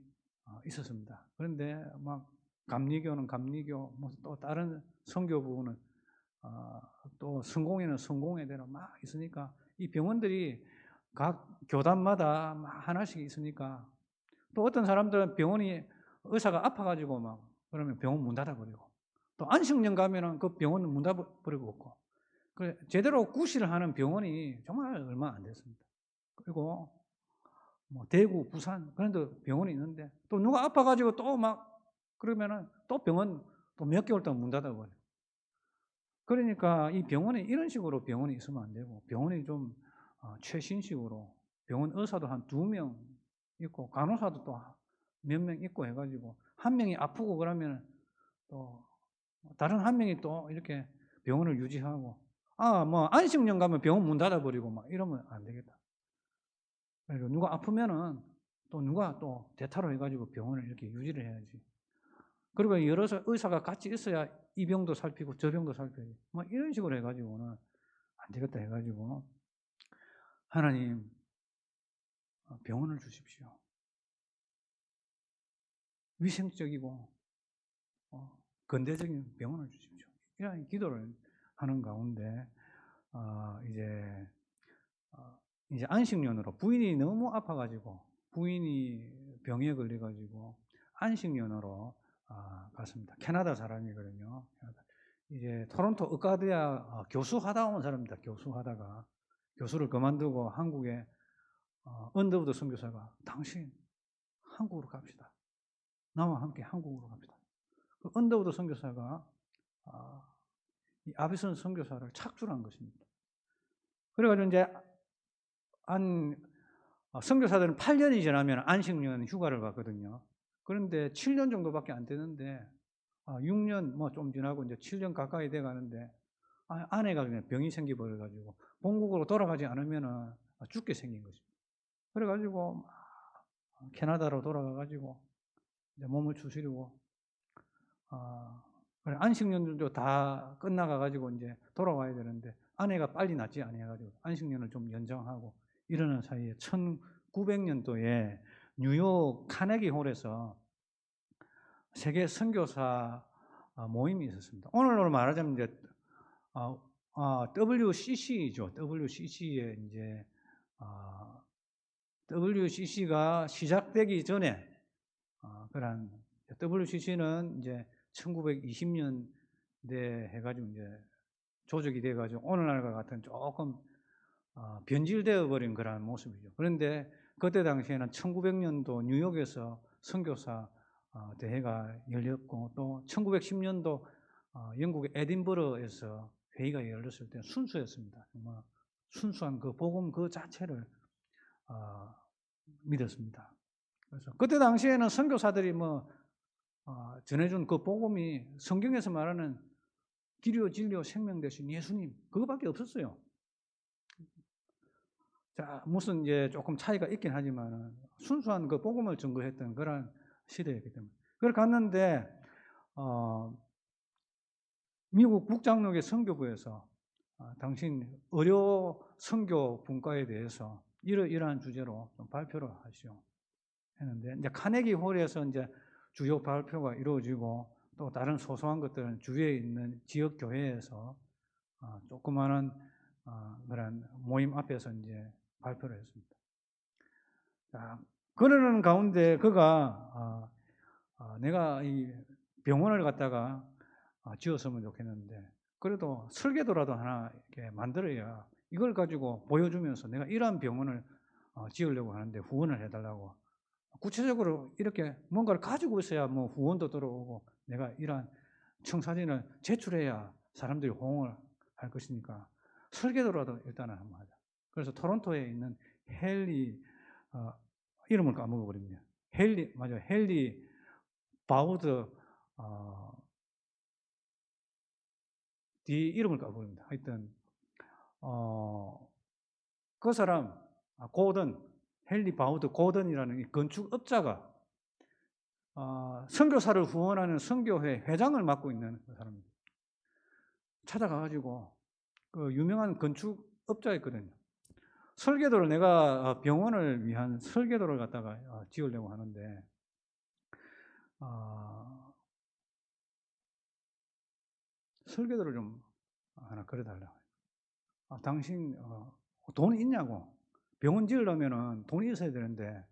Speaker 5: 있었습니다. 그런데 막 감리교는 감리교, 뭐 또 다른 선교 부분은 또 성공회는 성공회대로 막 있으니까 이 병원들이 각 교단마다 하나씩 있으니까 또 어떤 사람들은 병원이 의사가 아파가지고 막 그러면 병원 문 닫아버리고 또 안식년 가면은 그 병원 문 닫아버리고 없고 그래 제대로 구실을 하는 병원이 정말 얼마 안 됐습니다. 그리고 뭐 대구, 부산 그런 데 병원이 있는데 또 누가 아파가지고 또 막 그러면은 또 병원 또 몇 개월 동안 문 닫아버려. 그러니까 이 병원에 이런 식으로 병원이 있으면 안 되고 병원이 좀 최신식으로 병원 의사도 한 2명 있고 간호사도 또 몇 명 있고 해가지고 한 명이 아프고 그러면 또 다른 한 명이 또 이렇게 병원을 유지하고 뭐 안식년 가면 병원 문 닫아버리고 막 이러면 안 되겠다. 그리고 누가 아프면은 또 누가 또 대타로 해가지고 병원을 이렇게 유지를 해야지. 그리고 여러 의사가 같이 있어야 이 병도 살피고 저 병도 살펴야지. 뭐 이런 식으로 해가지고는 안 되겠다 해가지고 하나님 병원을 주십시오. 위생적이고 근대적인 병원을 주십시오. 이런 기도를 하는 가운데 이제 안식년으로 부인이 너무 아파가지고 부인이 병에 걸려가지고 안식년으로 갔습니다. 캐나다 사람이거든요. 이제 토론토 의과대학 교수하다 온 사람입니다. 교수하다가 교수를 그만두고 한국에 언더우드 선교사가 당신 한국으로 갑시다. 나와 함께 한국으로 갑시다. 그 언더우드 선교사가 이 아비선 선교사를 착출한 것입니다. 그래가지고 이제 선교사들은 8년이 지나면 안식년 휴가를 가거든요. 그런데 7년 정도밖에 안 되는데 6년 뭐 좀 지나고 이제 7년 가까이 돼 가는데 아내가 그냥 병이 생겨버려가지고 본국으로 돌아가지 않으면은 죽게 생긴 것입니다. 그래가지고 캐나다로 돌아가가지고 이제 몸을 추스리고 안식년도 다 끝나가가지고 이제 돌아와야 되는데 아내가 빨리 낫지 않아가지고 안식년을 좀 연장하고 이러는 사이에 1900년도에 뉴욕 카네기 홀에서 세계 선교사 모임이 있었습니다. 오늘로 말하자면 이제 WCC죠. WCC에 이제 WCC가 시작되기 전에 그런 WCC는 이제 1920년대 해가지고 이제 조직이 돼가지고 오늘날과 같은 조금 변질되어 버린 그런 모습이죠. 그런데 그때 당시에는 1900년도 뉴욕에서 선교사 대회가 열렸고 또 1910년도 영국의 에딘버러에서 회의가 열렸을 때 순수했습니다. 정말 순수한 그 복음 그 자체를 믿었습니다. 그래서 그때 당시에는 선교사들이 전해준 그 복음이 성경에서 말하는 길이요 진리요 생명 되신 예수님 그거밖에 없었어요. 자, 무슨 이제 조금 차이가 있긴 하지만 순수한 그 복음을 증거했던 그런 시대였기 때문에. 그걸 갔는데 미국 북장로교 선교부에서 당신 의료 선교 분과에 대해서 이러한 주제로 좀 발표를 하시오 했는데 이제 카네기 홀에서 이제 주요 발표가 이루어지고 또 다른 소소한 것들은 주위에 있는 지역 교회에서 조그마한 그런 모임 앞에서 이제 발표를 했습니다. 자, 그러는 가운데 그가 내가 이 병원을 갖다가 지었으면 좋겠는데 그래도 설계도라도 하나 이렇게 만들어야 이걸 가지고 보여주면서 내가 이러한 병원을 지으려고 하는데 후원을 해달라고 구체적으로 이렇게 뭔가를 가지고 있어야 뭐 후원도 들어오고 내가 이러한 청사진을 제출해야 사람들이 호응을 할 것이니까 설계도라도 일단은 한번 하자. 그래서 토론토에 있는 헨리 이름을 까먹어버립니다. 헨리 바우드 뒤 이름을 까먹습니다. 하여튼 그 사람 헨리 바우드 고든이라는 이 건축업자가 선교사를 후원하는 선교회 회장을 맡고 있는 그 사람입니다. 찾아가가지고 그 유명한 건축업자였거든요. 설계도를 내가 병원을 위한 설계도를 갖다가 지으려고 하는데 설계도를 좀 하나 그려달라고. 당신 돈이 있냐고. 병원 지으려면은 돈이 있어야 되는데,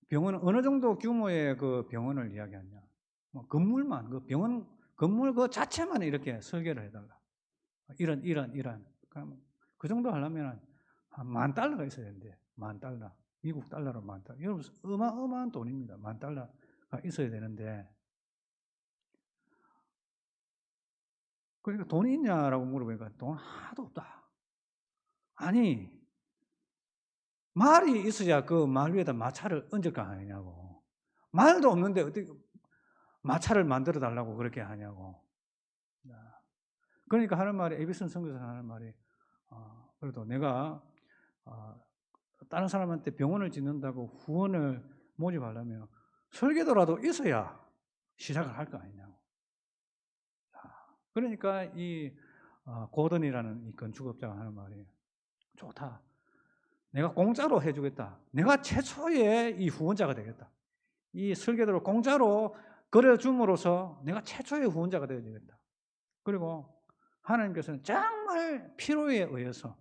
Speaker 5: 병원은 어느 정도 규모의 그 병원을 이야기하냐. 뭐 건물만, 그 병원, 건물 그 자체만 이렇게 설계를 해달라. 이런. 그럼 그 정도 하려면 한 $10,000가 있어야 되는데, $10,000. 미국 달러로 $10,000. 여러분, 어마어마한 돈입니다. $10,000가 있어야 되는데, 그러니까 돈이 있냐라고 물어보니까 돈 하나도 없다. 아니, 말이 있어야 그 말 위에다 마차를 얹을 거 아니냐고. 말도 없는데 어떻게 마차를 만들어 달라고 그렇게 하냐고. 그러니까 하는 말이, 에비슨 선교사 하는 말이, 그래도 내가 다른 사람한테 병원을 짓는다고 후원을 모집하려면 설계도라도 있어야 시작을 할 거 아니냐고. 그러니까 이 고든이라는 이 건축업자가 하는 말이, 좋다. 내가 공짜로 해주겠다. 내가 최초의 이 후원자가 되겠다. 이 설계도를 공짜로 그려줌으로써 내가 최초의 후원자가 되어야겠다. 그리고 하나님께서는 정말 필요에 의해서,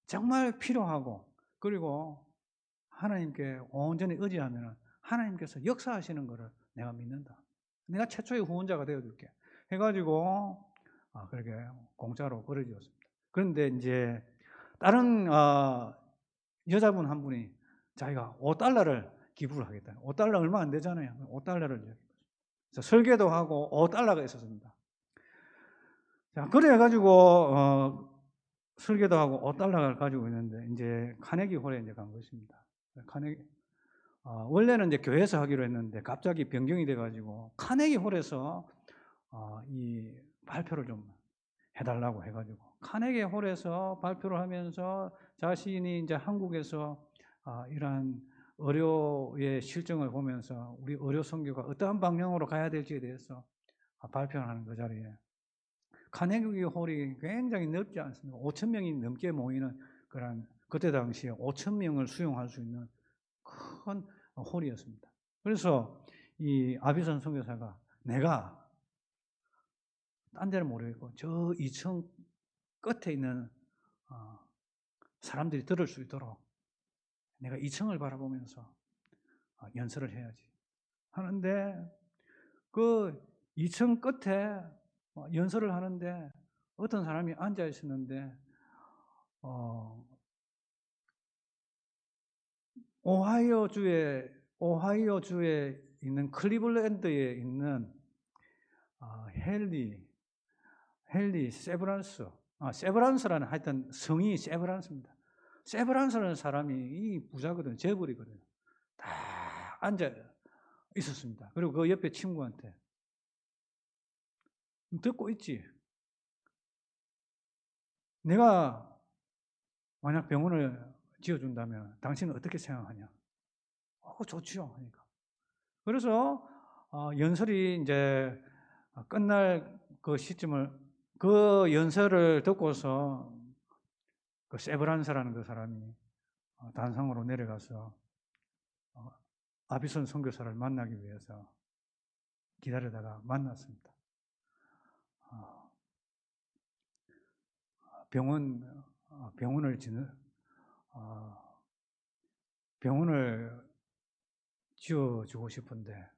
Speaker 5: 정말 필요하고, 그리고 하나님께 온전히 의지하면 하나님께서 역사하시는 것을 내가 믿는다. 내가 최초의 후원자가 되어줄게. 해가지고 그렇게 공짜로 그려주었습니다. 그런데 이제 다른 여자분 한 분이 자기가 $5를 기부를 하겠다. $5 얼마 안 되잖아요. $5를 그래서 설계도 하고 $5가 있었습니다. 자, 그래 가지고 설계도 하고 $5를 가지고 있는데 이제 카네기 홀에 이제 간 것입니다. 카네기 원래는 이제 교회에서 하기로 했는데 갑자기 변경이 돼 가지고 카네기 홀에서 이 발표를 좀 해달라고 해가지고 카네기 홀에서 발표를 하면서 자신이 이제 한국에서 이러한 의료의 실정을 보면서 우리 의료 선교가 어떠한 방향으로 가야 될지에 대해서 발표하는 그 자리에, 카네기 홀이 굉장히 넓지 않습니다. 5,000명이 넘게 모이는 그런, 그때 당시에 5,000명을 수용할 수 있는 큰 홀이었습니다. 그래서 이 아비선 선교사가, 내가 딴 데는 모르겠고 저 2층 끝에 있는 사람들이 들을 수 있도록 내가 2층을 바라보면서 연설을 해야지 하는데, 그 2층 끝에 연설을 하는데 어떤 사람이 앉아 있었는데 오하이오주에 있는 클리블랜드에 있는 헨리 세브란스라는, 하여튼 성이 세브란스입니다. 세브란스라는 사람이 이 부자거든, 재벌이거든. 다 앉아 있었습니다. 그리고 그 옆에 친구한테, 듣고 있지? 내가 만약 병원을 지어준다면 당신은 어떻게 생각하냐? 좋지요. 하니까. 그래서 연설이 이제 끝날 그 시점을, 그 연설을 듣고서 그 세브란스라는 그 사람이 단상으로 내려가서 아비선 선교사를 만나기 위해서 기다리다가 만났습니다. 병원을 지어주고 싶은데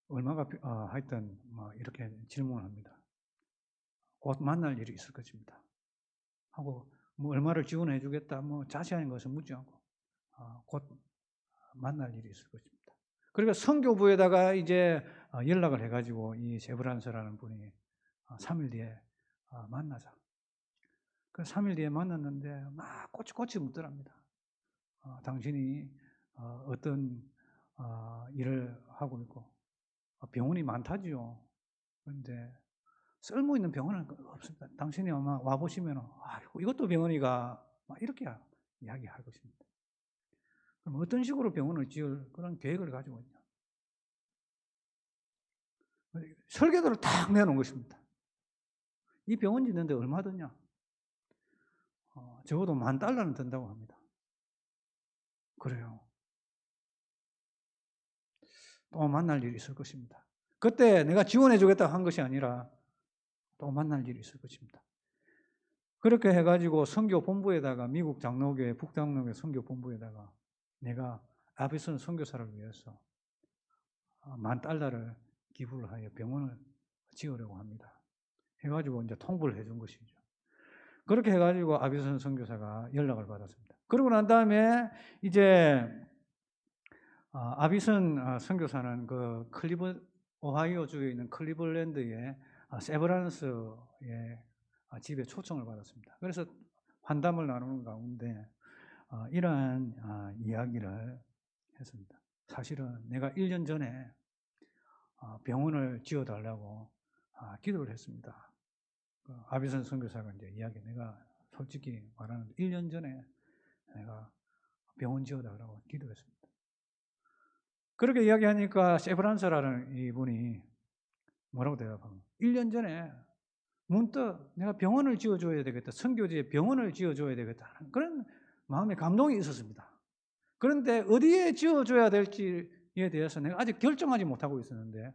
Speaker 5: 얼마가 하여튼 이렇게 질문을 합니다. 곧 만날 일이 있을 것입니다. 하고 얼마를 지원해 주겠다, 자세한 것은 묻지 않고 곧 만날 일이 있을 것입니다. 그러니까 선교부에다가 이제 연락을 해가지고 이 세브란스라는 분이 3일 뒤에 만나자. 그 3일 뒤에 만났는데 막 꼬치꼬치 묻더랍니다. 당신이 어떤 일을 하고 있고, 병원이 많다지요. 그런데 쓸모 있는 병원은 없습니다. 당신이 아마 와보시면 이것도 병원이가 막 이렇게 이야기할 것입니다. 그럼 어떤 식으로 병원을 지을 그런 계획을 가지고 있냐? 설계도를 딱 내놓은 것입니다. 이 병원 짓는데 얼마 드냐? 적어도 $10,000는 든다고 합니다. 그래요. 또 만날 일이 있을 것입니다. 그때 내가 지원해 주겠다고 한 것이 아니라 또 만날 일이 있을 것입니다. 그렇게 해가지고 선교본부에다가 미국 장로교회 북장로교회 선교본부에다가 내가 아비슨 선교사를 위해서 $10,000를 기부를 하여 병원을 지으려고 합니다. 해가지고 이제 통보를 해준 것이죠. 그렇게 해가지고 아비슨 선교사가 연락을 받았습니다. 그러고 난 다음에 이제 아비슨 선교사는 그 오하이오 주에 있는 클리블랜드의 세브란스의 집에 초청을 받았습니다. 그래서 환담을 나누는 가운데 이러한 이야기를 했습니다. 사실은 내가 1년 전에 병원을 지어달라고 기도를 했습니다. 아비선 선교사가 이제 이야기, 내가 솔직히 말하는 1년 전에 내가 병원 지어달라고 기도했습니다. 그렇게 이야기하니까 세브란스라는 이분이 뭐라고 대답하면 1년 전에 문득 내가 병원을 지어줘야 되겠다, 선교지에 병원을 지어줘야 되겠다 하는 그런 마음의 감동이 있었습니다. 그런데 어디에 지어줘야 될지에 대해서 내가 아직 결정하지 못하고 있었는데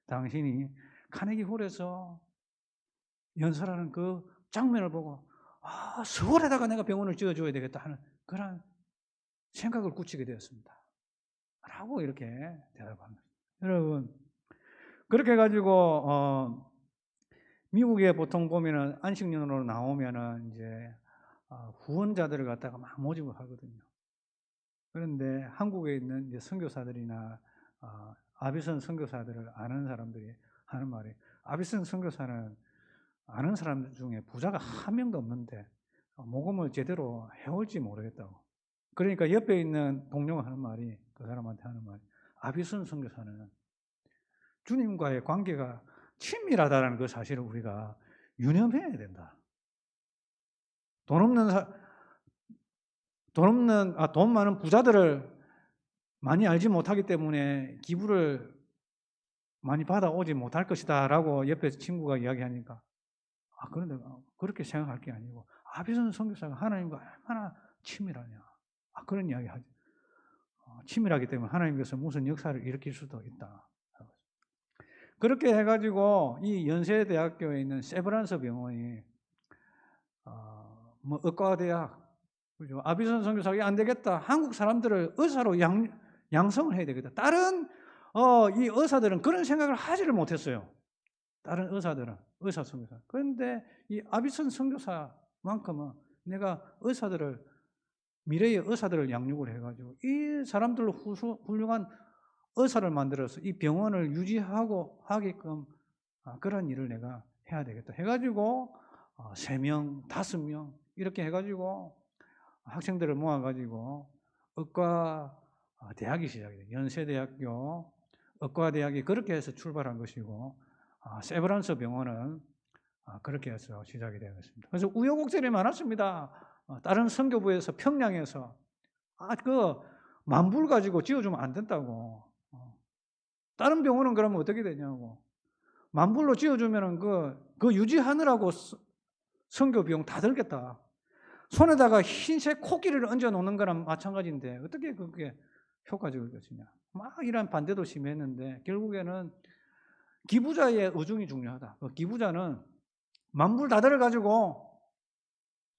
Speaker 5: 당신이 카네기 홀에서 연설하는 그 장면을 보고 서울에다가 내가 병원을 지어줘야 되겠다 하는 그런 생각을 굳히게 되었습니다. 라고 이렇게 대답합니다. 여러분, 그렇게 해가지고 미국에 보통 보면은 안식년으로 나오면은 이제 후원자들을 갖다가 막 모집을 하거든요. 그런데 한국에 있는 이제 선교사들이나 아비선 선교사들을 아는 사람들이 하는 말이, 아비선 선교사는 아는 사람 중에 부자가 한 명도 없는데 모금을 제대로 해올지 모르겠다고. 그러니까 옆에 있는 동료가 하는 말이, 그 사람한테 하는 말이, 아비선 선교사는 주님과의 관계가 친밀하다는 그 사실을 우리가 유념해야 된다. 돈 많은 부자들을 많이 알지 못하기 때문에 기부를 많이 받아오지 못할 것이다 라고 옆에 친구가 이야기하니까, 그런데 그렇게 생각할 게 아니고 아비선 선교사가 하나님과 얼마나 친밀하냐, 그런 이야기 하죠. 친밀하기 때문에 하나님께서 무슨 역사를 일으킬 수도 있다. 그렇게 해가지고 이 연세대학교에 있는 세브란스 병원이 의과대학, 그죠? 아비선 선교사가 안 되겠다, 한국 사람들을 의사로 양성을 해야 되겠다. 다른 이 의사들은 그런 생각을 하지를 못했어요. 다른 의사들은, 의사 선교사. 그런데 이 아비선 선교사만큼은 내가 미래의 의사들을 양육을 해가지고 이 사람들로 훌륭한 의사를 만들어서 이 병원을 유지하고 하게끔 그런 일을 내가 해야 되겠다 해가지고 3명, 5명 이렇게 해가지고 학생들을 모아가지고 의과 대학이 시작이 돼요. 연세대학교 의과대학이 그렇게 해서 출발한 것이고, 세브란스 병원은 그렇게 해서 시작이 되었습니다. 그래서 우여곡절이 많았습니다. 다른 선교부에서, 평양에서 그 만불 가지고 지어주면 안 된다고. 다른 병원은 그러면 어떻게 되냐고. 만불로 지어주면은 그 유지하느라고 선교 비용 다 들겠다. 손에다가 흰색 코끼리를 얹어 놓는 거랑 마찬가지인데 어떻게 그게 효과적일 것이냐. 막 이런 반대도 심했는데 결국에는 기부자의 의중이 중요하다. 그 기부자는 만불 다 들어가지고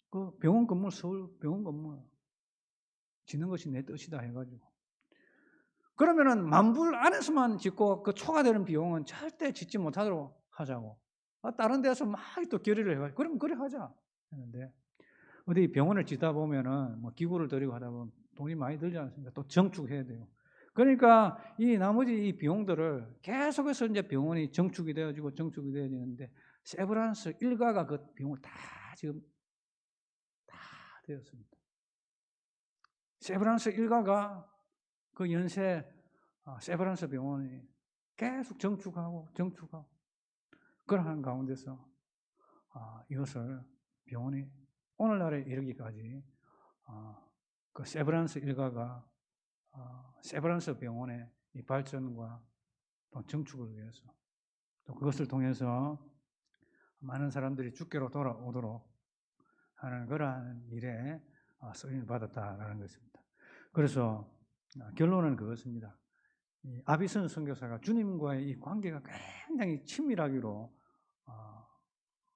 Speaker 5: 그 병원 건물, 서울 병원 건물 짓는 것이 내 뜻이다 해가지고, 그러면은 만불 안에서만 짓고 그 초과되는 비용은 절대 짓지 못하도록 하자고. 다른 데서 막 또 결의를 해가지고 그럼 그래 하자 했는데, 어디 병원을 짓다 보면은 뭐 기구를 들이고 하다 보면 돈이 많이 들지 않습니까? 또 정축해야 돼요. 그러니까 이 나머지 이 비용들을 계속해서 이제 병원이 정축이 되어지는데 세브란스 일가가 그 비용을 지금 다 되었습니다. 세브란스 일가가 그 연세 세브란스 병원이 계속 정축하고 그러한 가운데서 이것을 병원이 오늘날에 이르기까지 그 세브란스 일가가 세브란스 병원의 이 발전과 또 정축을 위해서, 또 그것을 통해서 많은 사람들이 주께로 돌아오도록 하는 그러한 일에 쓰임을 받았다라는 것입니다. 그래서 결론은 그것입니다. 이 아비선 선교사가 주님과의 이 관계가 굉장히 친밀하기로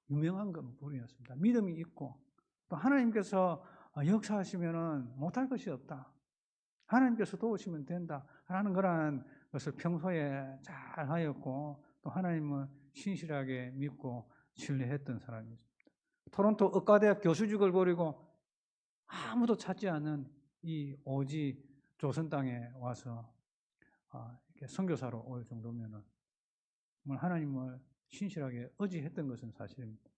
Speaker 5: 유명한 분이었습니다. 믿음이 있고 또 하나님께서 역사하시면은 못할 것이 없다. 하나님께서 도우시면 된다라는 그러한 것을 평소에 잘 하였고 또 하나님은 신실하게 믿고 신뢰했던 사람이었습니다. 토론토 의과대학 교수직을 버리고 아무도 찾지 않은 이 오지 조선 땅에 와서 이렇게 선교사로 올 정도면은 정말 하나님을 신실하게 의지했던 것은 사실입니다.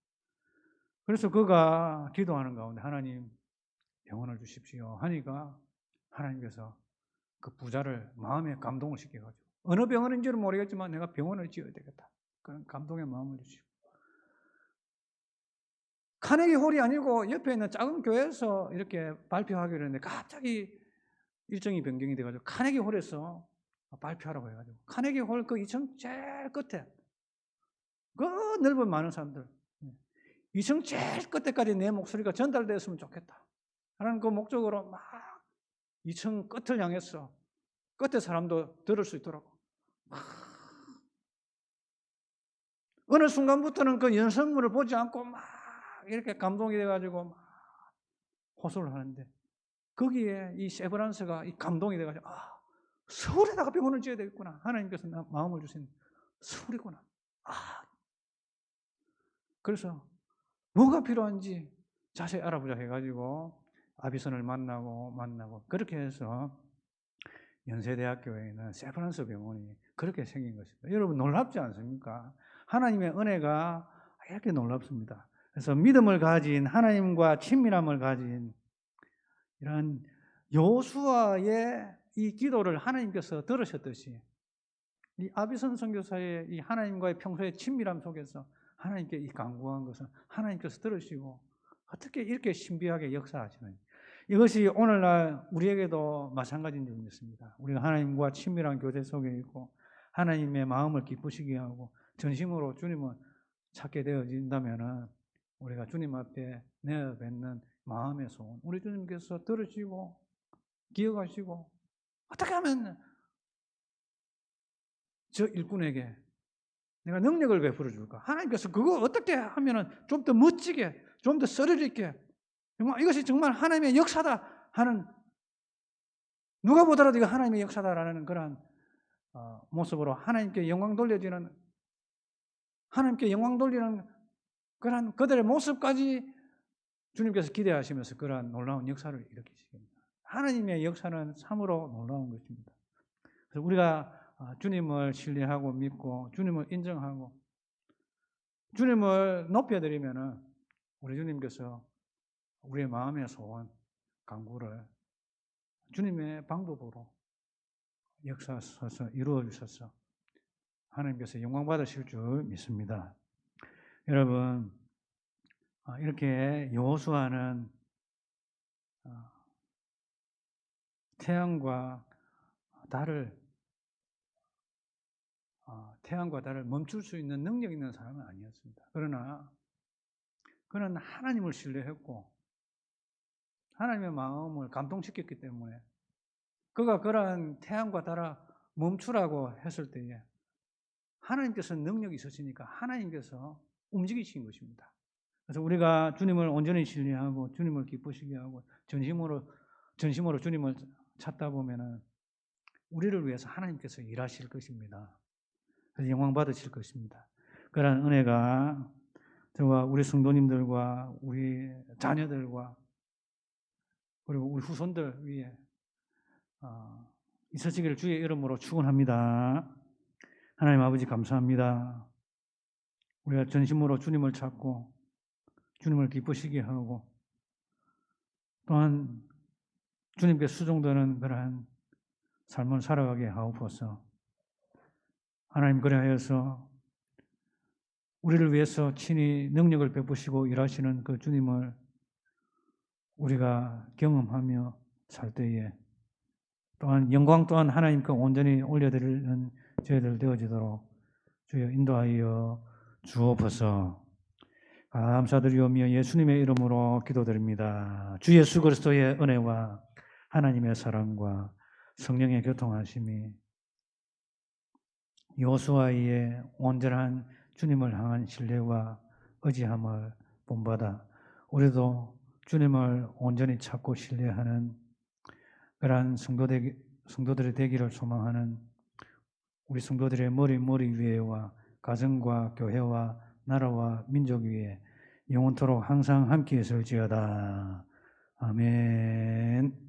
Speaker 5: 그래서 그가 기도하는 가운데 하나님 병원을 주십시오 하니까 하나님께서 그 부자를 마음에 감동을 시켜가지고 어느 병원인지는 모르겠지만 내가 병원을 지어야 되겠다. 그런 감동의 마음을 주시고 카네기 홀이 아니고 옆에 있는 작은 교회에서 이렇게 발표하기로 했는데 갑자기 일정이 변경이 돼가지고 카네기 홀에서 발표하라고 해가지고 카네기 홀 그 2층 제일 끝에 그 넓은 많은 사람들 2층 제일 끝에까지 내 목소리가 전달되었으면 좋겠다 하는 그 목적으로 막 2층 끝을 향해서 끝에 사람도 들을 수 있도록 막 어느 순간부터는 그 연설문을 보지 않고 막 이렇게 감동이 돼가지고 막 호소를 하는데 거기에 이 세브란스가 이 감동이 돼가지고 서울에다가 병원을 지어야 되겠구나. 하나님께서 마음을 주신 서울이구나. 그래서 뭐가 필요한지 자세히 알아보자 해가지고 아비선을 만나고 그렇게 해서 연세대학교에 있는 세브란스 병원이 그렇게 생긴 것입니다. 여러분 놀랍지 않습니까? 하나님의 은혜가 이렇게 놀랍습니다. 그래서 믿음을 가진 하나님과 친밀함을 가진 이런 여호수아의 이 기도를 하나님께서 들으셨듯이 이 아비선 선교사의 이 하나님과의 평소의 친밀함 속에서 하나님께 이 간구한 것은 하나님께서 들으시고 어떻게 이렇게 신비하게 역사하시는지 이것이 오늘날 우리에게도 마찬가지인 줄 믿습니다. 우리가 하나님과 친밀한 교제 속에 있고 하나님의 마음을 기쁘시게 하고 전심으로 주님을 찾게 되어진다면 우리가 주님 앞에 내어뱉는 마음의 소원 우리 주님께서 들으시고 기억하시고 어떻게 하면 저 일꾼에게 내가 능력을 베풀어 줄까? 하나님께서 그거 어떻게 하면 좀 더 멋지게 좀 더 스릴 있게 정말 이것이 정말 하나님의 역사다 하는 누가 보더라도 이거 하나님의 역사다라는 그런 모습으로 하나님께 영광 돌리는 그런 그들의 모습까지 주님께서 기대하시면서 그러한 놀라운 역사를 일으키십니다. 하나님의 역사는 참으로 놀라운 것입니다. 그래서 우리가 주님을 신뢰하고 믿고 주님을 인정하고 주님을 높여드리면은 우리 주님께서 우리의 마음의 소원, 간구를 주님의 방법으로 역사하셔서 이루어 주셔서 하나님께서 영광 받으실 줄 믿습니다. 여러분 이렇게 여호수아는 태양과 달을 멈출 수 있는 능력 있는 사람은 아니었습니다. 그러나 그는 하나님을 신뢰했고 하나님의 마음을 감동시켰기 때문에 그가 그러한 태양과 달을 멈추라고 했을 때에 하나님께서 능력이 있으시니까 하나님께서 움직이신 것입니다. 그래서 우리가 주님을 온전히 신뢰하고 주님을 기쁘시게 하고 전심으로 주님을 찾다 보면은 우리를 위해서 하나님께서 일하실 것입니다. 그래서 영광 받으실 것입니다. 그러한 은혜가 저와 우리 성도님들과 우리 자녀들과 그리고 우리 후손들 위에 있으시기를 주의 이름으로 축원합니다. 하나님 아버지 감사합니다. 우리가 전심으로 주님을 찾고 주님을 기쁘시게 하고 또한 주님께 수종되는 그러한 삶을 살아가게 하옵소서. 하나님 그리하여서 우리를 위해서 친히 능력을 베푸시고 일하시는 그 주님을 우리가 경험하며 살 때에 또한 영광 또한 하나님께 온전히 올려드리는 저희들 되어지도록 주여 인도하여 주옵소서. 감사드리오며 예수님의 이름으로 기도드립니다. 주 예수 그리스도의 은혜와 하나님의 사랑과 성령의 교통하심이 여호수아의 온전한 주님을 향한 신뢰와 의지함을 본받아 우리도 주님을 온전히 찾고 신뢰하는 그러한 성도들이 되기를 소망하는 우리 성도들의 머리 위에와 가정과 교회와 나라와 민족 위에 영원토록 항상 함께 있을지어다. 아멘.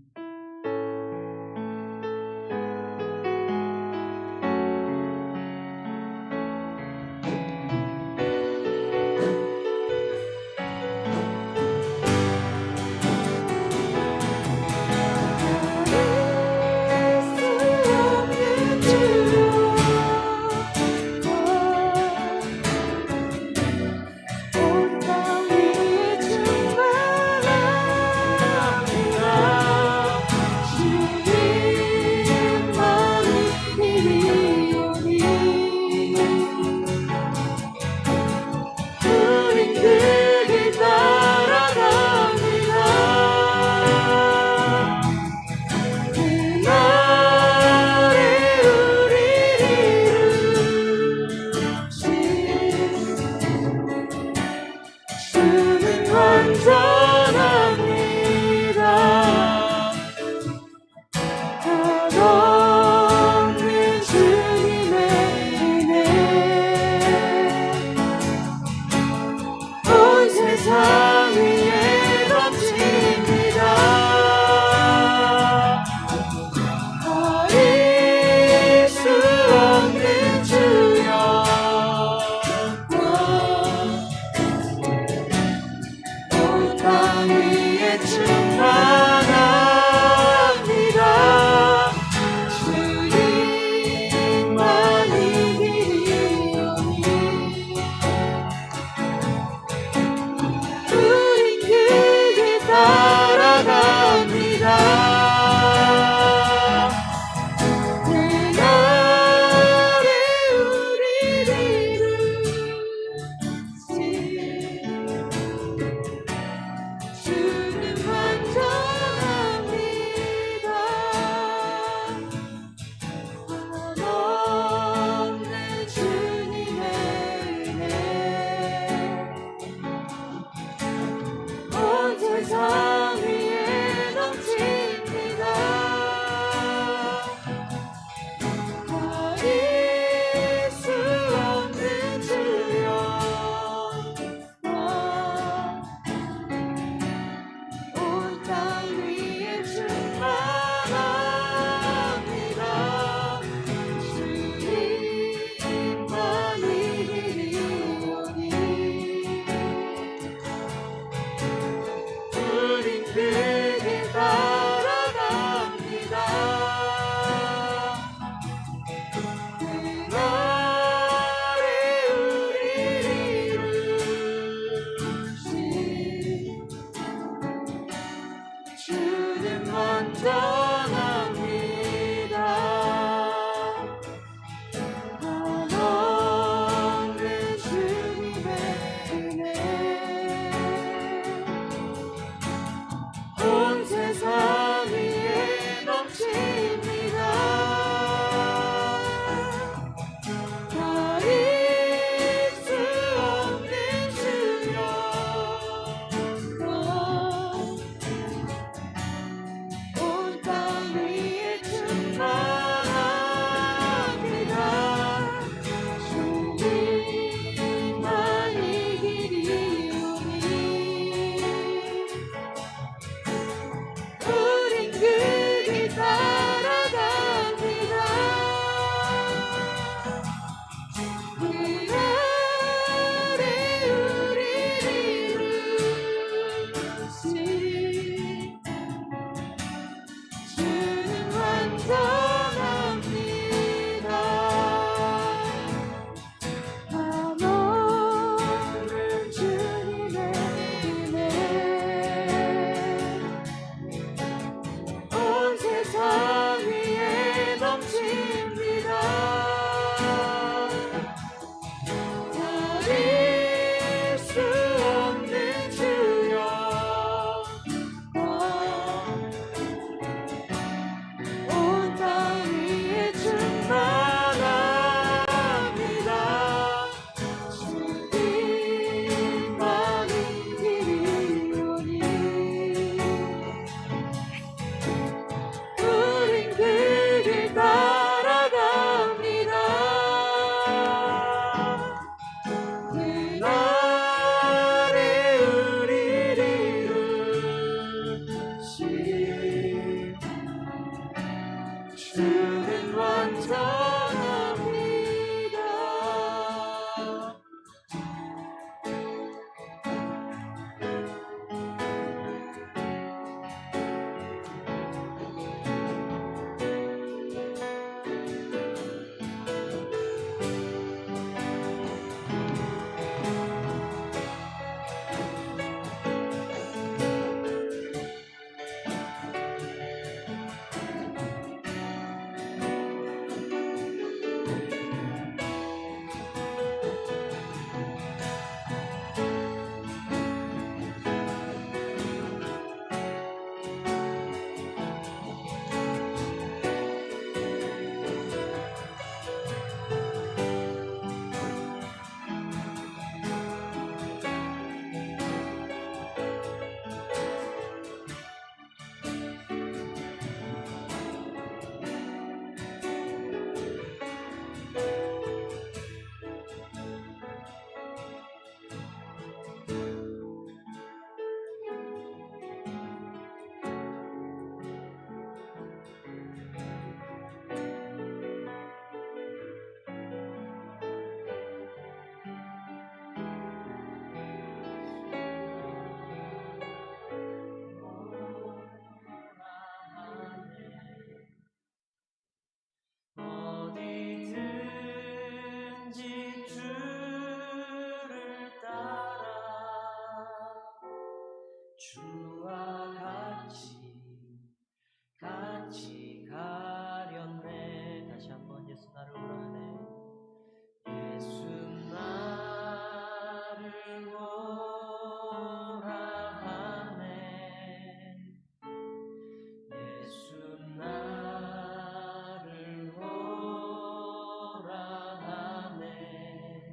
Speaker 1: 주